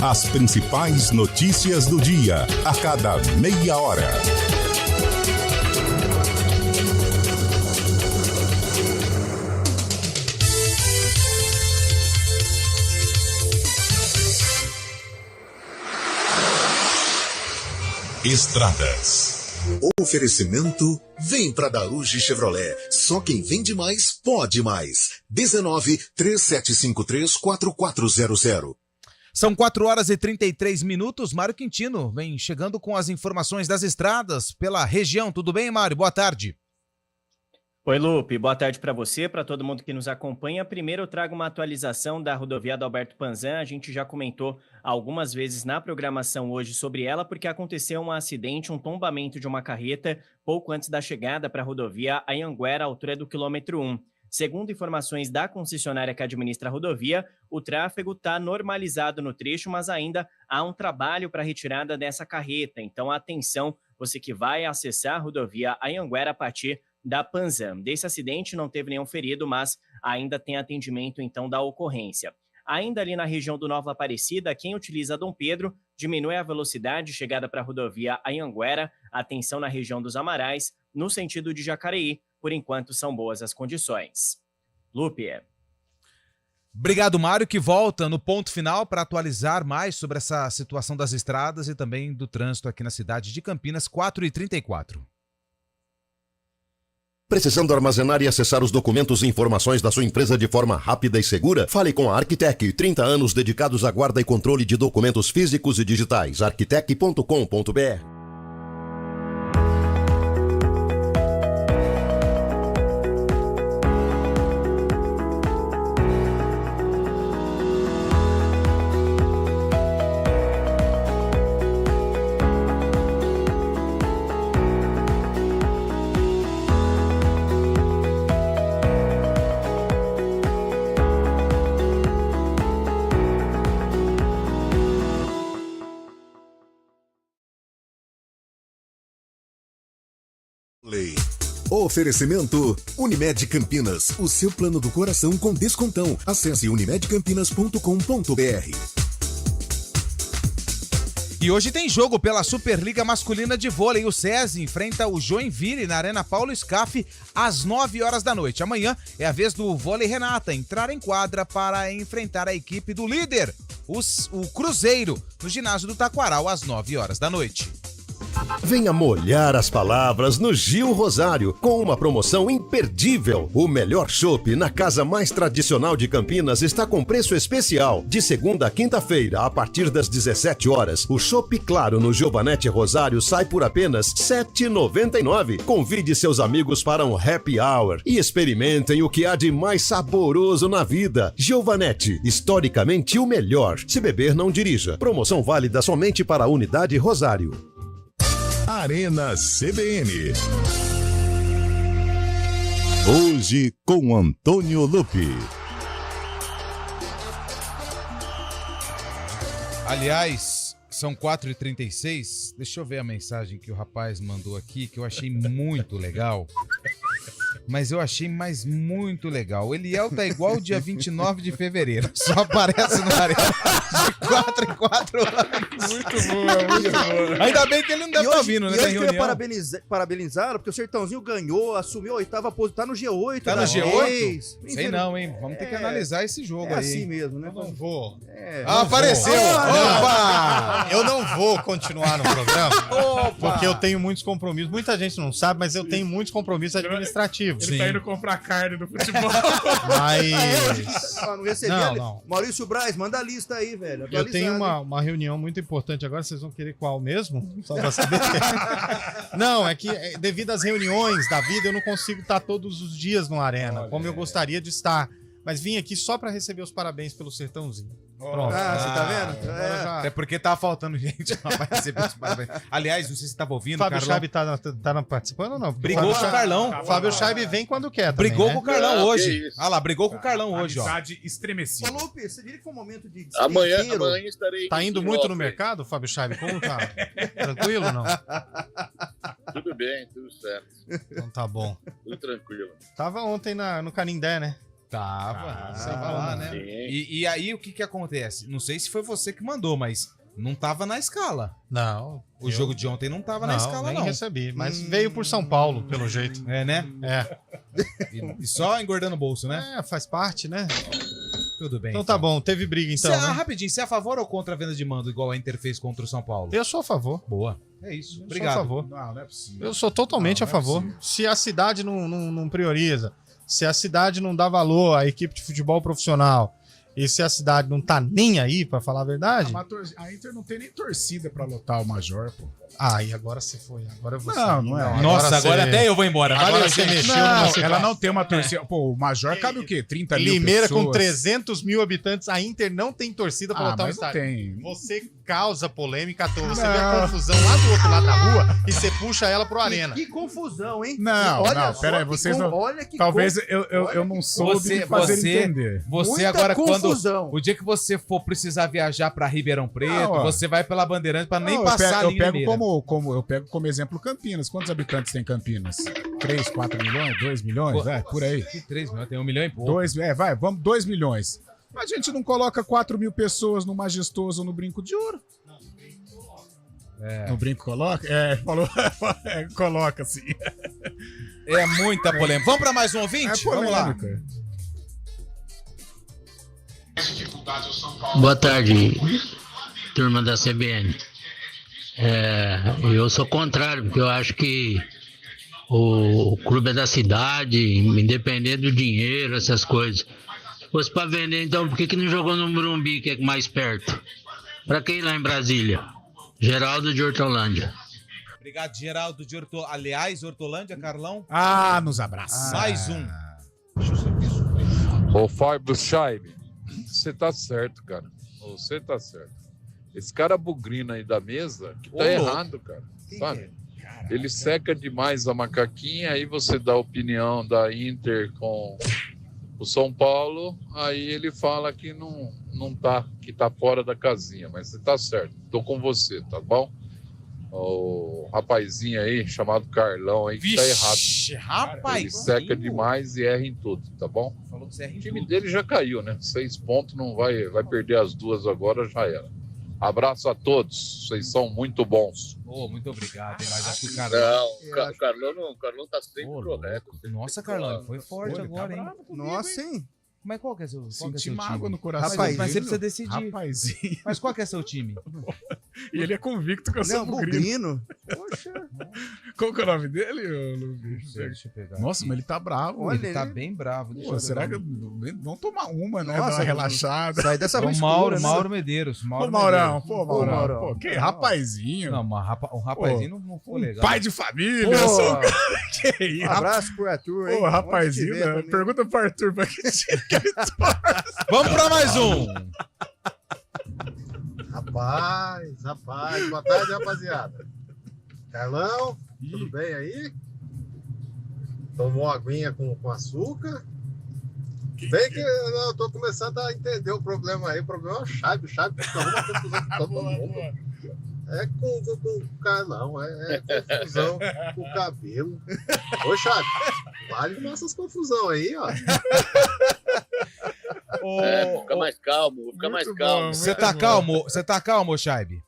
As principais notícias do dia, a cada meia hora. Estradas. Oferecimento, vem pra Daruge Chevrolet. Só quem vende mais, pode mais. 19-3753-4400. São 4h33. Mário Quintino vem chegando com as informações das estradas pela região. Tudo bem, Mário? Boa tarde. Oi, Lupe. Boa tarde para você, para todo mundo que nos acompanha. Primeiro eu trago uma atualização da rodovia do Alberto Panzan. A gente já comentou algumas vezes na programação hoje sobre ela, porque aconteceu um acidente, um tombamento de uma carreta pouco antes da chegada para a rodovia Anhanguera, à altura do quilômetro 1. Segundo informações da concessionária que administra a rodovia, o tráfego está normalizado no trecho, mas ainda há um trabalho para a retirada dessa carreta. Então, atenção, você que vai acessar a rodovia Anhanguera a partir da Panzan. Desse acidente não teve nenhum ferido, mas ainda tem atendimento então da ocorrência. Ainda ali na região do Nova Aparecida, quem utiliza Dom Pedro diminui a velocidade chegada para a rodovia Anhanguera, atenção na região dos Amarais, no sentido de Jacareí, por enquanto são boas as condições. Lupe. Obrigado, Mário, que volta no ponto final para atualizar mais sobre essa situação das estradas e também do trânsito aqui na cidade de Campinas, 4h34. Precisando armazenar e acessar os documentos e informações da sua empresa de forma rápida e segura? Fale com a Arquitec, 30 anos dedicados à guarda e controle de documentos físicos e digitais. arquitec.com.br. Oferecimento Unimed Campinas, o seu plano do coração com descontão. Acesse unimedcampinas.com.br. E hoje tem jogo pela Superliga Masculina de Vôlei. O SESI enfrenta o Joinville na Arena Paulo Scaff às 9 horas da noite. Amanhã é a vez do Vôlei Renata entrar em quadra para enfrentar a equipe do líder, o Cruzeiro, no ginásio do Taquaral às 9 horas da noite. Venha molhar as palavras no Gil Rosário, com uma promoção imperdível. O melhor chopp na casa mais tradicional de Campinas está com preço especial. De segunda a quinta-feira, a partir das 17 horas, o chopp Claro no Giovanetti Rosário sai por apenas R$ 7,99. Convide seus amigos para um happy hour e experimentem o que há de mais saboroso na vida. Giovanetti, historicamente o melhor. Se beber, não dirija. Promoção válida somente para a unidade Rosário. Arena CBN. Hoje com Antônio Lupi. Aliás, são 4h36. Deixa eu ver a mensagem que o rapaz mandou aqui, que eu achei muito legal. Mas eu achei muito legal. O Eliel tá igual o dia 29 de fevereiro. Só aparece na Arena de 4 em 4 anos. Muito boa, muito boa. Ainda bem que ele não deve estar ouvindo, né? E hoje eu queria parabenizar, porque o Sertãozinho ganhou, assumiu a 8ª posição, tá no G8. Tá no G8? Sei não, hein? Vamos ter que analisar esse jogo aí. É assim mesmo, né? Eu não vou. Apareceu! Opa! Eu não vou continuar no programa, porque eu tenho muitos compromissos. Muita gente não sabe, mas eu tenho muitos compromissos administrativos. Ele tá indo comprar carne do futebol. Mas... não recebi. Não. Maurício Braz, manda a lista aí, velho. Eu tenho uma reunião muito importante agora, vocês vão querer qual mesmo? Só pra saber. Não, é que devido às reuniões da vida, eu não consigo estar todos os dias no Arena, como eu gostaria de estar. Mas vim aqui só pra receber os parabéns pelo Sertãozinho. Pronto. Você tá vendo? Até porque tava faltando gente lá pra receber os parabéns. Aliás, não sei se você tava ouvindo, Fábio Carlão. Chaib tá participando ou não? Brigou com o Carlão. Fábio Chaib vem quando quer também, brigou né? com o Carlão hoje. Ah lá, brigou com o Carlão hoje, ó. Amizade estremecida. Ô, Lupe, você diria que foi um momento de Amanhã estarei. Tá indo muito no mercado, Fábio Chaib? Como tá? Tranquilo ou não? Tudo bem, tudo certo. Então tá bom. Tudo tranquilo. Tava ontem no Canindé, né? Tava lá, né? E aí, o que acontece? Não sei se foi você que mandou, mas não tava na escala. Não. O jogo de ontem não tava na escala, nem não. Recebi, mas veio por São Paulo, pelo jeito. É, né? É. E só engordando o bolso, né? É, faz parte, né? Tudo bem. Então tá bom, teve briga então, né? Rapidinho, você é a favor ou contra a venda de mando, igual a Inter fez contra o São Paulo? Eu sou a favor. Boa. É isso. Eu Obrigado. sou a favor. Não é possível. Eu sou totalmente a favor. Se a cidade não prioriza, se a cidade não dá valor à equipe de futebol profissional, e se a cidade não tá nem aí, pra falar a verdade... A Inter não tem nem torcida pra lotar o Major, pô. Ah, e agora você foi. Agora você. Não é. Nossa, agora até eu vou embora. Agora você mexeu ela não tem uma torcida. Pô, o Major cabe o quê? 30 mil Limeira pessoas. com 300 mil habitantes, a Inter não tem torcida pra lotar o estádio. Tem. Você causa polêmica à toa. Você vê a confusão lá do outro lado da rua e você puxa ela pro Arena. Que confusão, hein? Não, pera aí, vocês não... Talvez eu não soube fazer entender. Você muita agora, confusão. o dia que você for precisar viajar pra Ribeirão Preto, você vai pela Bandeirante pra nem passar a linha eu pego como exemplo Campinas. Quantos habitantes tem Campinas? 3, 4 milhões? 2 milhões? Por aí. Que 3 milhões? Tem 1 milhão e pouco. 2 milhões. A gente não coloca 4 mil pessoas no Majestoso ou no Brinco de Ouro? No Brinco coloca? Falou. Coloca, sim. É muita polêmica. Vamos pra mais um ouvinte? Vamos lá. Boa tarde, turma da CBN. Eu sou contrário, porque eu acho que o clube é da cidade, independente do dinheiro, essas coisas. Se fosse para vender, então por que não jogou no Morumbi, que é mais perto? Para quem lá em Brasília? Geraldo de Hortolândia. Obrigado, Geraldo de Hortolândia. Aliás, Hortolândia, Carlão. Nos abraços. Mais um. Ô, Fábio Scheib, você tá certo, cara. Você tá certo. Esse cara bugrino aí da mesa, que tá errado, cara. Sabe? Ele seca demais a macaquinha, aí você dá a opinião da Inter com o São Paulo, aí ele fala que não tá, que tá fora da casinha, mas você tá certo. Tô com você, tá bom? O rapazinho aí, chamado Carlão aí, que tá errado. Rapaz! Ele seca demais e erra em tudo, tá bom? Falou que você erra em O time tudo. dele já caiu, né? 6 pontos, não vai perder as 2 agora, já era. Abraço a todos, vocês são muito bons. Muito obrigado, hein? Mas acho que o Carlão... Não, o Carlão tá sempre correto. Nossa, Carlão, foi forte Ele agora, tá hein? bravo Nossa, hein? Mas qual que é seu, Senti time? mágoa no coração. Mas você Rapazinho. precisa decidir. Rapazinho. Mas qual que é seu time? E ele é convicto que eu sou bugrino. Poxa. Qual que é o nome dele, ô, Luiz? Deixa eu pegar. Nossa, mas ele tá bravo. Olha, ele tá bem bravo. Deixa Pô, eu será ver. que... Vamos tomar uma, né? Nossa, Dar uma relaxada. sai dessa O Mauro Medeiros. Ô, Maurão. Pô, Maurão. Maurão. Pô, que rapazinho. Não, mas um rapazinho não foi legal. Pai de família. Pô. Sou um cara... Que isso? Abraço pro Arthur, hein? Pô, rapazinho, né? Pergunta pro Arthur pra que time que ele torce. Vamos pra mais um. Rapaz, boa tarde, rapaziada. Carlão, tudo bem aí? Tomou aguinha com açúcar? Bem que eu tô começando a entender o problema aí. O problema é o Chaves. O Chaves arruma confusão com todo mundo. É com o Carlão, é confusão com o cabelo. Ô, Chaves, vale com essas confusão aí, ó. Fica mais calmo, fica mais calmo. Você tá calmo? Você tá calmo, Scheibe?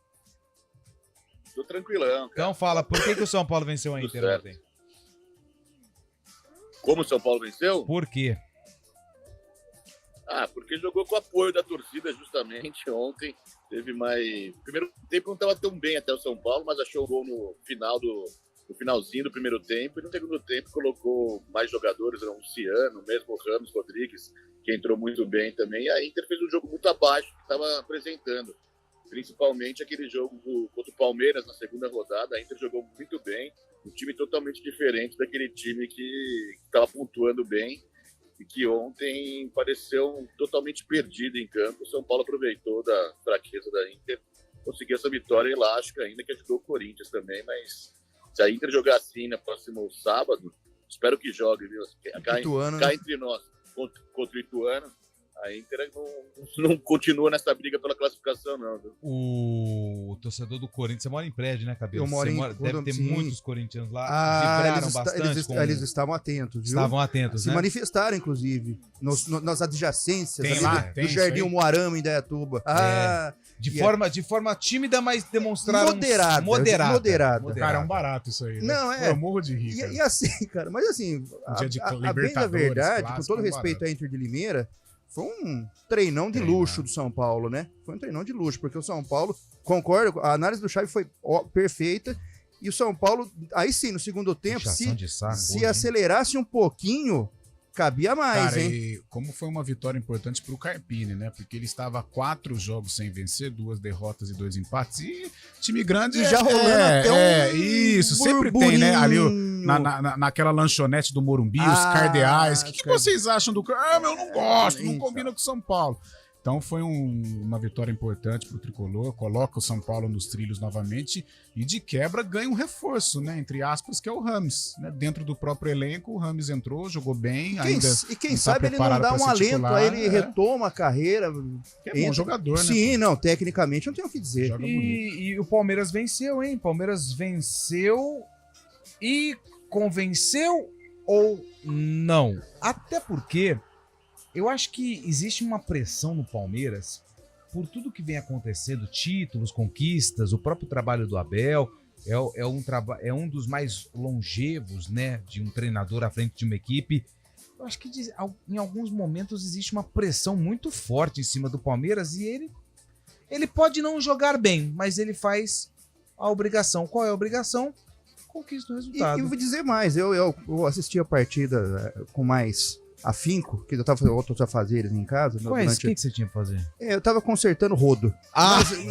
Tô tranquilão. Cara. Então fala, por que o São Paulo venceu a Tudo Inter certo. ontem? Como o São Paulo venceu? Por quê? Porque jogou com o apoio da torcida justamente ontem. Teve mais... Primeiro tempo não estava tão bem até o São Paulo, mas achou o gol no finalzinho do primeiro tempo. E no segundo tempo colocou mais jogadores, o Ciano, mesmo o Ramos Rodrigues, que entrou muito bem também. E a Inter fez um jogo muito abaixo que estava apresentando. Principalmente aquele jogo contra o Palmeiras na segunda rodada. A Inter jogou muito bem. Um time totalmente diferente daquele time que estava pontuando bem e que ontem pareceu totalmente perdido em campo. O São Paulo aproveitou da fraqueza da Inter, conseguiu essa vitória elástica ainda, que ajudou o Corinthians também, mas se a Inter jogar assim no próximo sábado, espero que jogue, viu? Cá entre nós, contra o Ituano, a Inter não continua nessa briga pela classificação, não. Viu? O torcedor do Corinthians, você mora em prédio, né, Cabelo? Eu moro deve ter sim. muitos corintianos lá. Vibraram bastante. Eles estavam atentos, viu? Estavam atentos, Se né? manifestaram, inclusive, nas adjacências Tem ali lá, do tem Jardim isso aí. Moarama, em Indaiatuba. De forma tímida, mas demonstraram... Moderada. Cara, é um barato isso aí. Né? Não, Eu morro de rir. Cara. E assim, cara, mas assim, dia de a bem da Libertadores, verdade, com clássico, todo respeito à Inter de Limeira, foi um treinão de luxo do São Paulo, né? Foi um treinão de luxo, porque o São Paulo, concordo, a análise do Chaves foi perfeita, e o São Paulo, aí sim, no segundo tempo, se acelerasse um pouquinho, cabia mais, Cara, hein? E como foi uma vitória importante pro Carpini, né? Porque ele estava 4 jogos sem vencer, 2 derrotas e 2 empates. E time grande E já rolando até isso, sempre tem, né? Ali naquela lanchonete do Morumbi, os cardeais. O que vocês acham do... eu não gosto, não combina com o São Paulo. Então foi uma vitória importante pro Tricolor, coloca o São Paulo nos trilhos novamente e de quebra ganha um reforço, né? Entre aspas, que é o Rames, né? Dentro do próprio elenco, o Rames entrou, jogou bem. Quem sabe ele não dá um alento, aí ele retoma a carreira. Que é bom jogador, né? Sim, não, tecnicamente não tenho o que dizer. E o Palmeiras venceu, hein? Palmeiras venceu e convenceu ou não? Até porque eu acho que existe uma pressão no Palmeiras por tudo que vem acontecendo, títulos, conquistas, o próprio trabalho do Abel, é um dos mais longevos, né, de um treinador à frente de uma equipe. eu acho que em alguns momentos existe uma pressão muito forte em cima do Palmeiras e ele pode não jogar bem, mas ele faz a obrigação. Qual é a obrigação? Conquista o resultado. E vou dizer mais, eu assisti a partida com mais afinco, que eu tava fazendo outros afazeres em casa. O que você tinha pra fazer? Eu tava consertando rodo.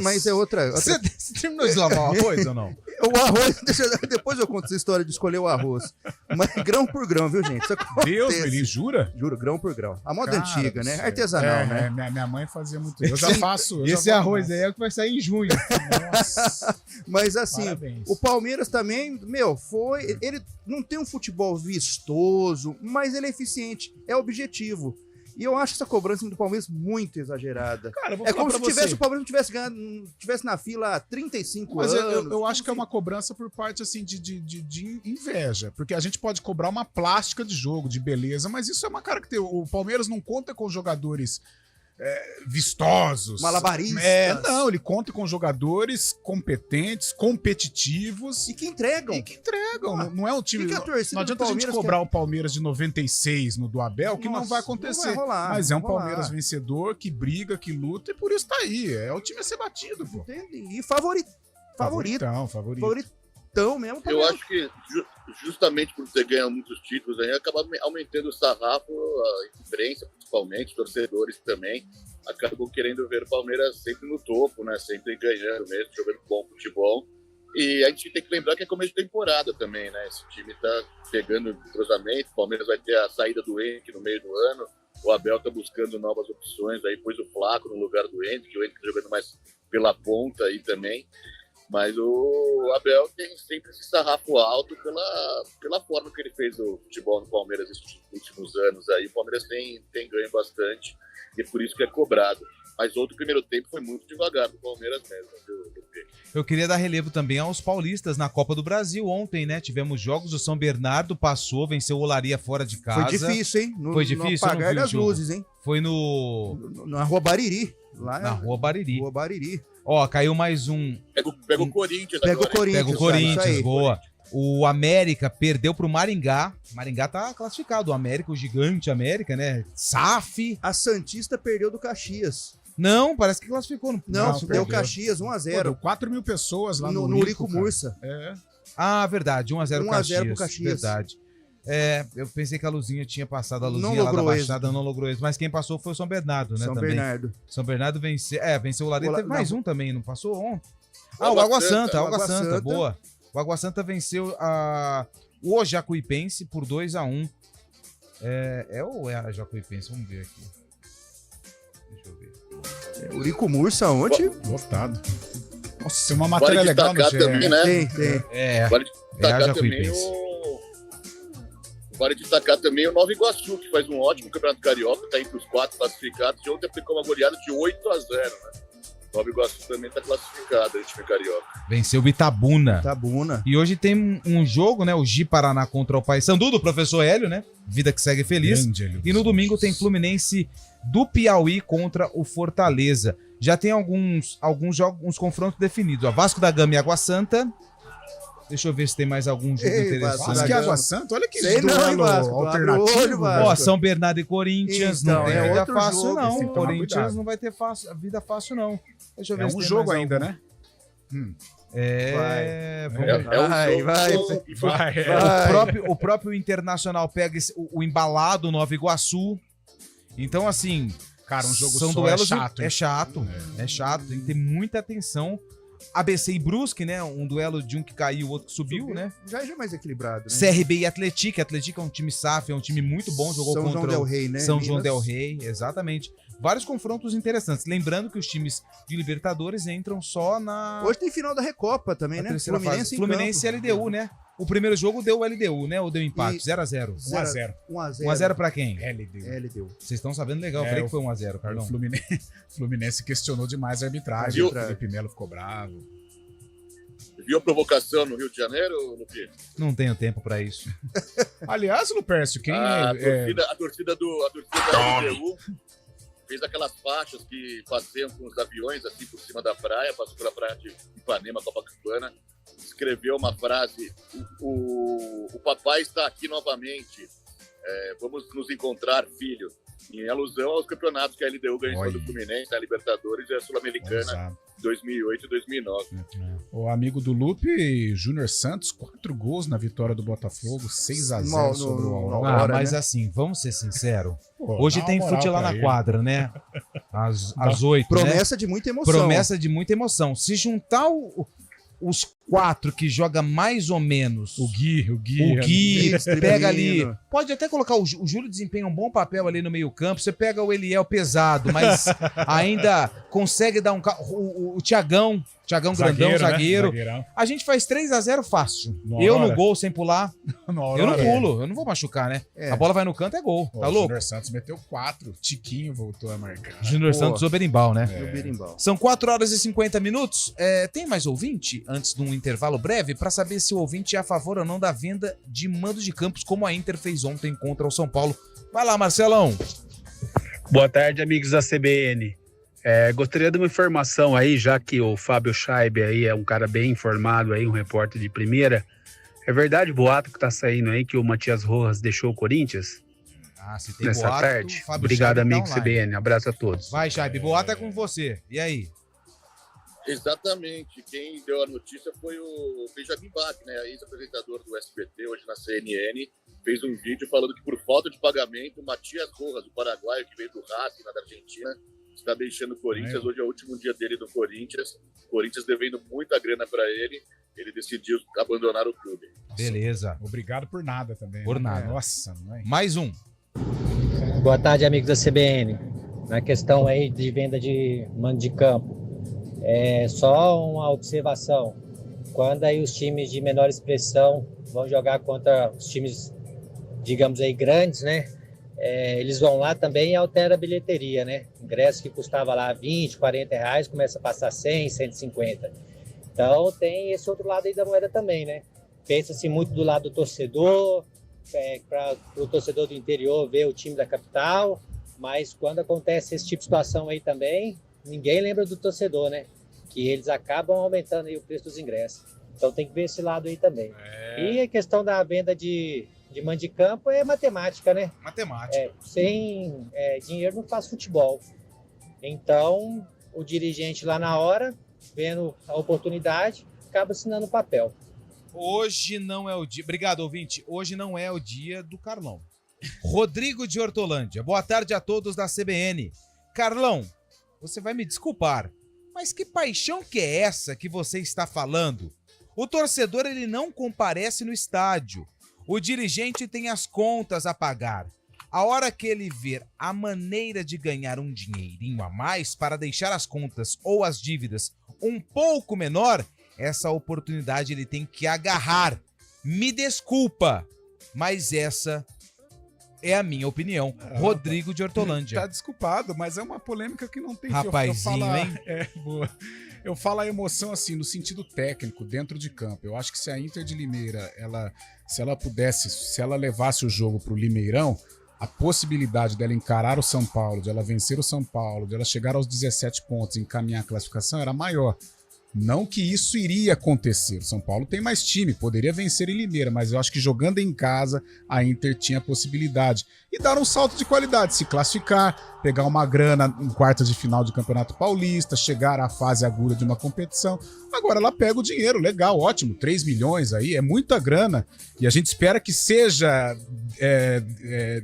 Mas é outra... Você terminou de lavar o arroz ou não? O arroz, depois eu conto essa história de escolher o arroz. Mas grão por grão, viu, gente? Deus, ele jura? Juro, grão por grão. A moda antiga, né? Artesanal, né? Minha mãe fazia muito isso. Eu já faço. Esse arroz aí é o que vai sair em junho. Nossa. Mas assim, Parabéns. o Palmeiras também, ele não tem um futebol vistoso, mas ele é eficiente, é objetivo. E eu acho essa cobrança do Palmeiras muito exagerada. Cara, eu vou é falar como pra se você. o Palmeiras não tivesse ganhado, tivesse na fila há 35 anos. Mas eu acho que é uma cobrança por parte assim de inveja, porque a gente pode cobrar uma plástica de jogo, de beleza, mas isso é uma característica. O Palmeiras não conta com jogadores vistosos, malabaristas. Não, ele conta com jogadores competentes, competitivos e que entregam. Não é um time. Não adianta a gente cobrar o Palmeiras de 96 no do Abel, que não vai acontecer. Não vai rolar, mas é um Palmeiras rolar. Vencedor, que briga, que luta, e por isso tá aí. É o time a ser batido, pô. E favoritão mesmo. Eu acho que justamente por ter ganhado muitos títulos aí, acaba aumentando o sarrafo, a imprensa, principalmente, torcedores também, acabam querendo ver o Palmeiras sempre no topo, né? Sempre ganhando mesmo, jogando bom futebol. E a gente tem que lembrar que é começo de temporada também, né? Esse time tá pegando cruzamento, o Palmeiras vai ter a saída do Henrique no meio do ano, o Abel tá buscando novas opções, aí pôs o Flaco no lugar do Henrique, o Henrique jogando mais pela ponta aí também. Mas o Abel tem sempre esse sarrafo alto pela forma que ele fez o futebol no Palmeiras nesses últimos anos. Aí o Palmeiras tem ganho bastante e por isso que é cobrado. Mas outro primeiro tempo foi muito devagar do Palmeiras mesmo. Eu queria dar relevo também aos paulistas na Copa do Brasil ontem, né? Tivemos jogos, o São Bernardo passou, venceu o Olaria fora de casa. Foi difícil, hein? Foi difícil? No apagar das luzes, hein? Foi na Rua Bariri. Na Rua Bariri. Rua Bariri. Ó, caiu mais um. Pega o Corinthians agora. Pega o Corinthians, boa. O América perdeu pro Maringá. Maringá tá classificado. O América, o gigante América, né? SAF. A Santista perdeu do Caxias. Não, parece que classificou. Não, deu Caxias 1-0. Deu 4 mil pessoas lá no Urico Mursa. Ah, verdade. 1-0 1-0 pro Caxias. Verdade. Eu pensei que a luzinha tinha passado, a luzinha lá da Baixada não logrou isso. Mas quem passou foi o São Bernardo, né? São Bernardo venceu. Venceu o Olaria. Teve mais um também, não passou ontem? O Água Santa, boa. O Água Santa venceu o Jacuipense por 2-1. Ou é a Jacuipense? Vamos ver aqui. Deixa eu ver. Urico Mursa ontem? Lotado. Nossa, tem uma matéria legal no GE. Também, né? Tem. Vale destacar também Vale destacar também o Nova Iguaçu, que faz um ótimo campeonato carioca, está entre os 4 classificados, e ontem aplicou uma goleada de 8-0, né? Nova Iguaçu também está classificado, o time carioca. Venceu o Itabuna. E hoje tem um jogo, né? O Gi Paraná contra o Paysandu, do professor Hélio, né? Vida que segue feliz. E no domingo tem Fluminense do Piauí contra o Fortaleza. Já tem alguns jogos, uns confrontos definidos. Ó, Vasco da Gama e Água Santa. Deixa eu ver se tem mais algum jogo interessante. Vasco e Água Santa? Olha que duelo alternativo. Ó, São Bernardo e Corinthians. Então, não tem vida fácil, jogo, não. tem que tomar Corinthians cuidado. não vai ter vida fácil, não. Deixa eu ver É se um tem jogo mais ainda, algum. né? O próprio Internacional pega o embalado Nova Iguaçu. Então, assim, cara, um jogo são só duelos é chato. É chato, tem que ter muita atenção. ABC e Brusque, né? Um duelo de um que caiu, o outro que subiu, né? Já é mais equilibrado, né? CRB e Atlético. Atlético é um time SAF, é um time muito bom. Jogou São contra João del Rey, né? São João del Rey, exatamente. Vários confrontos interessantes. Lembrando que os times de Libertadores entram só na... Hoje tem final da Recopa também, né? Fluminense e LDU, né? O primeiro jogo deu o LDU, né? Ou deu empate? 0-0. 1-0. 1-0 pra quem? LDU. Vocês estão sabendo legal. Eu falei que foi 1-0, Carlão. O Fluminense questionou demais a arbitragem. O Felipe Melo ficou bravo. Viu a provocação no Rio de Janeiro, Lupi? Não tenho tempo pra isso. Aliás, Lupércio, quem a torcida da LDU fez aquelas faixas que passeiam com os aviões assim por cima da praia, passou pela praia de Ipanema, Copacabana, escreveu uma frase: o papai está aqui novamente. Vamos nos encontrar, filho, em alusão aos campeonatos que a LDU ganhou do Fluminense, a Libertadores e a Sul-Americana 2008 e 2009. O amigo do Lupe, Júnior Santos, 4 gols na vitória do Botafogo, 6-0 sobre o Aurora. Mas né? assim, vamos ser sinceros. Pô, Hoje dá tem uma moral fute lá pra na ele. quadra, né? Às 8, Promessa né? de muita emoção. Promessa de muita emoção. Se juntar os 4 que joga mais ou menos. O Gui, pega ali. Pode até colocar o Júlio desempenha um bom papel ali no meio-campo. Você pega o Eliel pesado, mas ainda consegue dar o Thiagão grandão, zagueiro. Zagueirão. A gente faz 3-0 fácil. Na eu hora. no gol sem pular. Eu não pulo, eu não vou machucar, né? A bola vai no canto, é gol. Tá O louco? Júnior Santos meteu 4. Tiquinho voltou a marcar. Júnior Santos ou Berimbau, né? Berimbau. São 4 horas e 50 minutos. Tem mais ouvinte, antes de um intervalo breve, para saber se o ouvinte é a favor ou não da venda de mando de campos, como a Inter fez ontem contra o São Paulo. Vai lá, Marcelão. Boa tarde, amigos da CBN. Gostaria de uma informação aí, já que o Fábio Scheibe aí é um cara bem informado aí, um repórter de primeira. É verdade o boato que tá saindo aí que o Matias Rojas deixou o Corinthians? Se tem nessa boato, tarde? Fábio Obrigado, Scheibe tá amigo online. CBN. Abraço a todos. Vai, Scheibe, boato é com você. E aí? Exatamente. Quem deu a notícia foi o Benjamin Bach, né, ex-apresentador do SBT, hoje na CNN, fez um vídeo falando que por falta de pagamento, o Matias Rojas, o paraguaio que veio do Racing, da Argentina, está deixando o Corinthians. Hoje é o último dia dele no Corinthians. O Corinthians devendo muita grana para ele. Ele decidiu abandonar o clube. Beleza. Obrigado por nada também. Por né? nada. Nossa, mãe. Mais um. Boa tarde, amigos da CBN. Na questão aí de venda de mando de campo, só uma observação. Quando aí os times de menor expressão vão jogar contra os times, digamos aí, grandes, né? Eles vão lá também e altera a bilheteria, né? Ingresso que custava lá 20, 40 reais, começa a passar 100, 150. Então tem esse outro lado aí da moeda também, né? Pensa-se muito do lado do torcedor, para o torcedor do interior ver o time da capital, mas quando acontece esse tipo de situação aí também, ninguém lembra do torcedor, né? Que eles acabam aumentando aí o preço dos ingressos. Então tem que ver esse lado aí também. E a questão da venda de mando de campo é matemática, né? Matemática. Sem dinheiro não faz futebol. Então, o dirigente lá na hora, vendo a oportunidade, acaba assinando o papel. Hoje não é o dia. Obrigado, ouvinte. Hoje não é o dia do Carlão. Rodrigo de Hortolândia. Boa tarde a todos da CBN. Carlão, você vai me desculpar, mas que paixão que é essa que você está falando? O torcedor, ele não comparece no estádio. O dirigente tem as contas a pagar. A hora que ele ver a maneira de ganhar um dinheirinho a mais para deixar as contas ou as dívidas um pouco menor, essa oportunidade ele tem que agarrar. Me desculpa, mas essa é a minha opinião. Rodrigo de Hortolândia. Tá desculpado, mas é uma polêmica que não tem Rapazinho, hein? Boa. Eu falo a emoção assim, no sentido técnico, dentro de campo. Eu acho que se a Inter de Limeira, se ela levasse o jogo pro Limeirão, a possibilidade dela encarar o São Paulo, de ela vencer o São Paulo, de ela chegar aos 17 pontos e encaminhar a classificação era maior. Não que isso iria acontecer. O São Paulo tem mais time, poderia vencer em Limeira, mas eu acho que jogando em casa, a Inter tinha a possibilidade. E dar um salto de qualidade, se classificar, pegar uma grana em quartas de final de Campeonato Paulista, chegar à fase aguda de uma competição. Agora ela pega o dinheiro, legal, ótimo, 3 milhões aí, é muita grana. E a gente espera que seja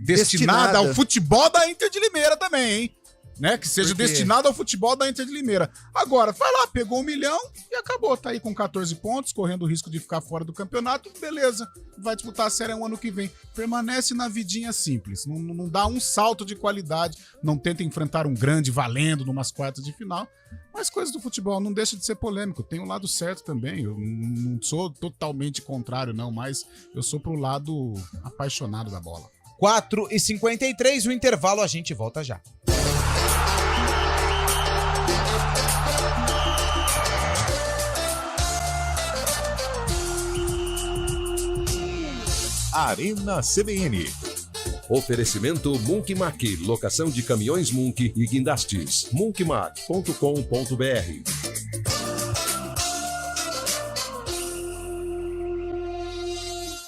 destinada ao futebol da Inter de Limeira também, hein? Né? Que seja destinado ao futebol da Inter de Limeira. Agora, vai lá, pegou 1 milhão e acabou. Tá aí com 14 pontos, correndo o risco de ficar fora do campeonato. Beleza, vai disputar a Série 1 ano que vem. Permanece na vidinha simples. Não dá um salto de qualidade. Não tenta enfrentar um grande valendo numas quartas de final. Mas coisas do futebol não deixa de ser polêmico. Tem um lado certo também. Eu não sou totalmente contrário, não. Mas eu sou pro lado apaixonado da bola. 4h53, o intervalo, a gente volta já. Arena CBN. Oferecimento Munkmac, locação de caminhões Munk e guindastes. munkmac.com.br.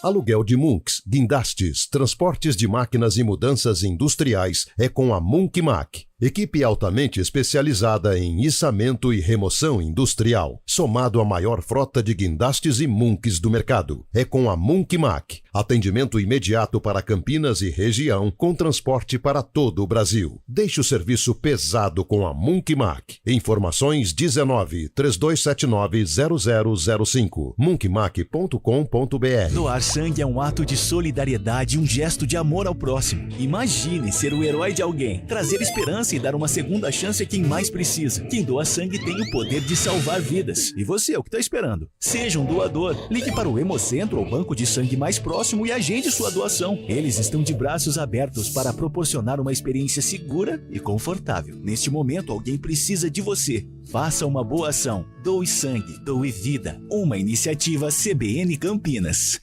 Aluguel de Munks, guindastes, transportes de máquinas e mudanças industriais é com a Munkmac. Equipe altamente especializada em içamento e remoção industrial, somado à maior frota de guindastes e munks do mercado. É com a Munkmac. Atendimento imediato para Campinas e região, com transporte para todo o Brasil. Deixe o serviço pesado com a Munkmac. Informações 19-3279-0005. munkmac.com.br. Doar sangue é um ato de solidariedade e um gesto de amor ao próximo. Imagine ser o herói de alguém, trazer esperança e dar uma segunda chance a quem mais precisa. Quem doa sangue tem o poder de salvar vidas. E você, o que está esperando? Seja um doador. Ligue para o Hemocentro ou banco de sangue mais próximo e agende sua doação. Eles estão de braços abertos para proporcionar uma experiência segura e confortável. Neste momento, alguém precisa de você. Faça uma boa ação. Doe sangue, doe vida. Uma iniciativa CBN Campinas.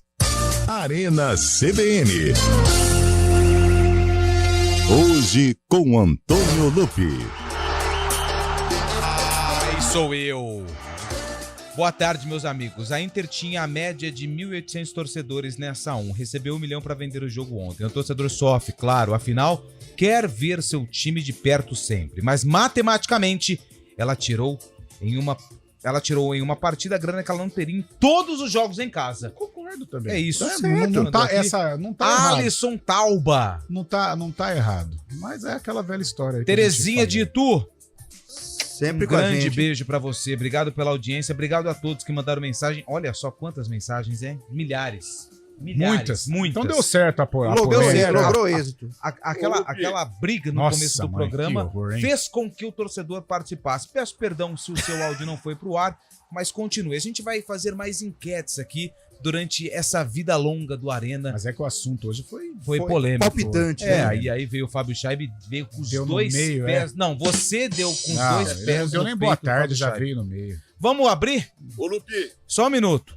Arena CBN. Hoje com Antônio Lupi. Aí sou eu. Boa tarde, meus amigos. A Inter tinha a média de 1.800 torcedores nessa 1. Recebeu 1 milhão para vender o jogo ontem. O torcedor sofre, claro. Afinal, quer ver seu time de perto sempre. Mas matematicamente, ela tirou em uma partida a grana que ela não teria em todos os jogos em casa. Concordo também. É isso. Não tá errado. Alisson Tauba. Não tá errado. Mas é aquela velha história aí. Terezinha de Itu. Sempre com a grande gente. beijo pra você. Obrigado pela audiência. Obrigado a todos que mandaram mensagem. Olha só quantas mensagens, hein? Milhares. Muitas. Então deu certo a logrou êxito. Aquela briga no começo do programa fez com que o torcedor participasse. Peço perdão se o seu áudio não foi pro ar, mas continue. A gente vai fazer mais enquetes aqui durante essa vida longa do Arena. Mas é que o assunto hoje foi polêmico. Palpitante. É, aí veio o Fábio Scheib, veio com os dois pés. Não, você deu com os dois pés. Não deu nem boa tarde, já veio no meio. Vamos abrir? Ô, Lupi. Só um minuto.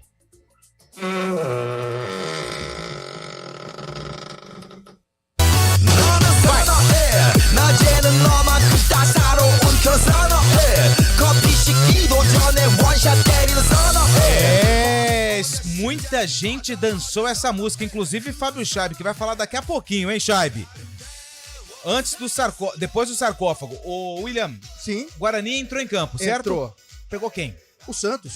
Muita gente dançou essa música, inclusive Fábio Scheib, que vai falar daqui a pouquinho, hein, Scheib? Depois do sarcófago. O William, sim. Guarani entrou em campo, certo? Entrou. Pegou quem? O Santos.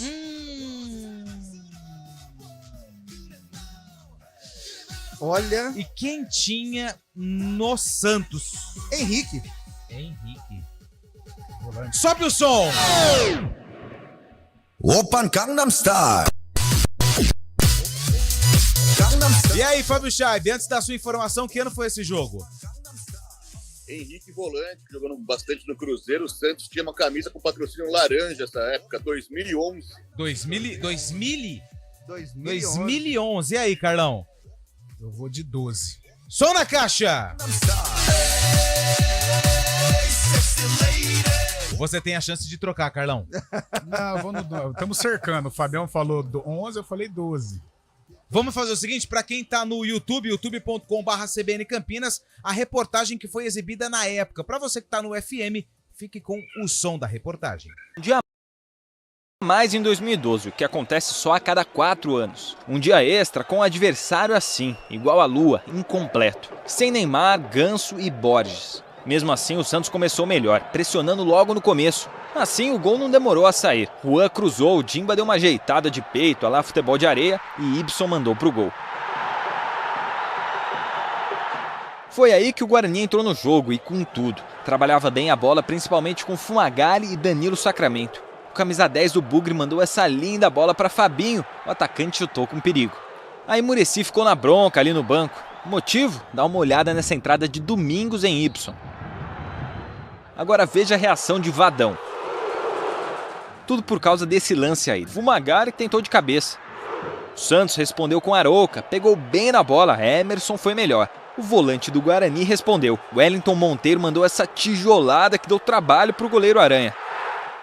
Olha. E quem tinha no Santos? Henrique. Sobe o som! Open Gangnam Style. E aí, Fábio Scheib, antes da sua informação, que ano foi esse jogo? Henrique volante, jogando bastante no Cruzeiro. O Santos tinha uma camisa com patrocínio laranja essa época, 2011. 2011. E aí, Carlão? Eu vou de 12. Som na caixa! Você tem a chance de trocar, Carlão. Não, estamos cercando. O Fabião falou 11, eu falei 12. Vamos fazer o seguinte, para quem tá no YouTube, youtube.com/CBN Campinas, a reportagem que foi exibida na época. Para você que tá no FM, fique com o som da reportagem. Dia mais em 2012, o que acontece só a cada 4 anos. Um dia extra com um adversário assim, igual a Lua, incompleto. Sem Neymar, Ganso e Borges. Mesmo assim, o Santos começou melhor, pressionando logo no começo. Assim, o gol não demorou a sair. Juan cruzou, o Dimba deu uma ajeitada de peito, a lá futebol de areia, e Ibson mandou pro gol. Foi aí que o Guarani entrou no jogo e com tudo. Trabalhava bem a bola, principalmente com Fumagalli e Danilo Sacramento. O camisa 10 do Bugre mandou essa linda bola para Fabinho, o atacante chutou com perigo. Aí Muricy ficou na bronca ali no banco. O motivo? Dá uma olhada nessa entrada de Domingos em Ibson. Agora veja a reação de Vadão. Tudo por causa desse lance aí. Fumagalli tentou de cabeça. O Santos respondeu com Arouca, pegou bem na bola, Emerson foi melhor. O volante do Guarani respondeu. Wellington Monteiro mandou essa tijolada que deu trabalho para o goleiro Aranha.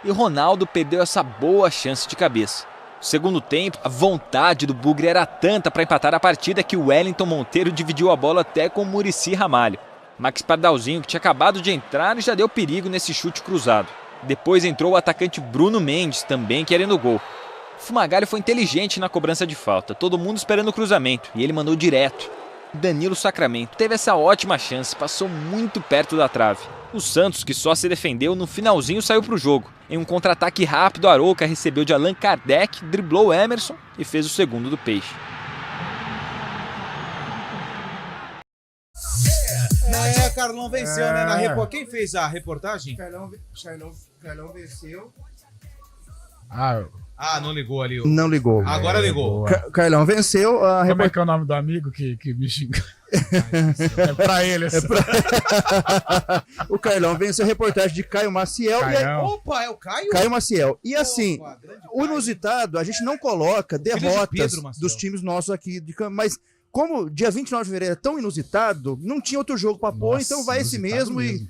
E Ronaldo perdeu essa boa chance de cabeça. No segundo tempo, a vontade do Bugre era tanta para empatar a partida que o Wellington Monteiro dividiu a bola até com o Muricy Ramalho. Max Pardalzinho, que tinha acabado de entrar, e já deu perigo nesse chute cruzado. Depois entrou o atacante Bruno Mendes, também querendo gol. Fumagalli foi inteligente na cobrança de falta, todo mundo esperando o cruzamento, e ele mandou direto. Danilo Sacramento teve essa ótima chance, passou muito perto da trave. O Santos, que só se defendeu, no finalzinho saiu pro jogo. Em um contra-ataque rápido, Arouca recebeu de Allan Kardec, driblou o Emerson e fez o segundo do Peixe. Carlão venceu, né? Quem fez a reportagem? Carlão venceu. Não ligou ali. Não ligou. Agora ligou. Carlão venceu. Como é que é o nome do amigo que me xingou? É pra ele. O Carlão venceu a reportagem de Caio Maciel. Opa, é o Caio? Caio Maciel. E assim, o inusitado, a gente não coloca derrotas dos times nossos aqui de campo, mas como dia 29 de fevereiro é tão inusitado, não tinha outro jogo pra pôr, então vai esse mesmo e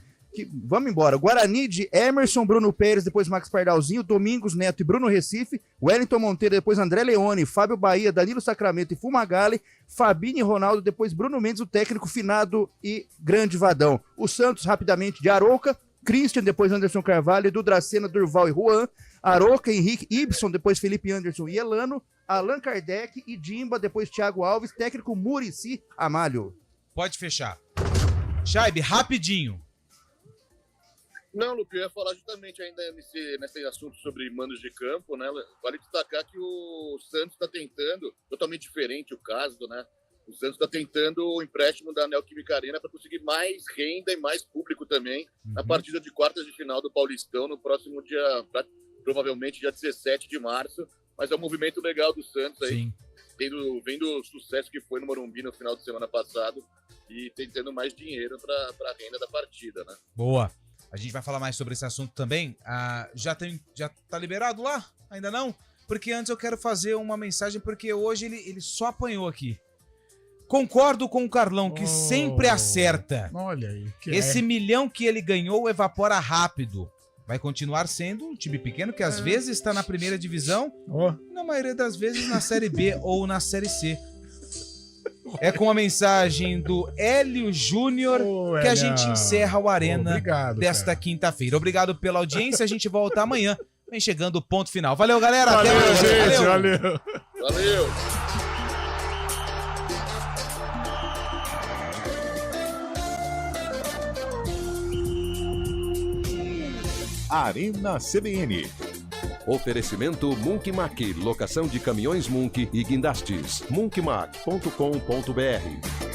vamos embora. Guarani de Emerson, Bruno Pérez, depois Max Pardalzinho, Domingos Neto e Bruno Recife, Wellington Monteiro, depois André Leone, Fábio Bahia, Danilo Sacramento e Fumagalli, Fabinho e Ronaldo, depois Bruno Mendes, o técnico finado e grande Vadão. O Santos, rapidamente, de Arouca, Christian, depois Anderson Carvalho, Edu Dracena, Durval e Juan, Arouca, Henrique, Ibson, depois Felipe Anderson e Elano, Allan Kardec e Dimba, depois Thiago Alves, técnico Muricy Amalho. Pode fechar. Chaib, rapidinho. Não, Lupe, eu ia falar justamente ainda nesse assunto sobre mandos de campo, né? Vale destacar que o Santos está tentando, totalmente diferente o caso, né? O Santos está tentando o empréstimo da Neoquímica Arena para conseguir mais renda e mais público também na partida de quartas de final do Paulistão no próximo dia, provavelmente dia 17 de março. Mas é um movimento legal do Santos aí, vendo o sucesso que foi no Morumbi no final de semana passado e tentando mais dinheiro para a renda da partida, né? Boa. A gente vai falar mais sobre esse assunto também. Já tá liberado lá? Ainda não? Porque antes eu quero fazer uma mensagem, porque hoje ele só apanhou aqui. Concordo com o Carlão, que sempre acerta. Olha aí. Esse milhão que ele ganhou evapora rápido. Vai continuar sendo um time pequeno que às vezes está na primeira divisão, na maioria das vezes na Série B ou na Série C. É com a mensagem do Hélio Júnior que a gente encerra o Arena desta quinta-feira. Obrigado pela audiência, a gente volta amanhã. Vem chegando o ponto final. Valeu, galera. Valeu, até amanhã. Gente, valeu. Valeu. Arena CBN. Oferecimento Munkmac, locação de caminhões Munk e guindastes. munkmac.com.br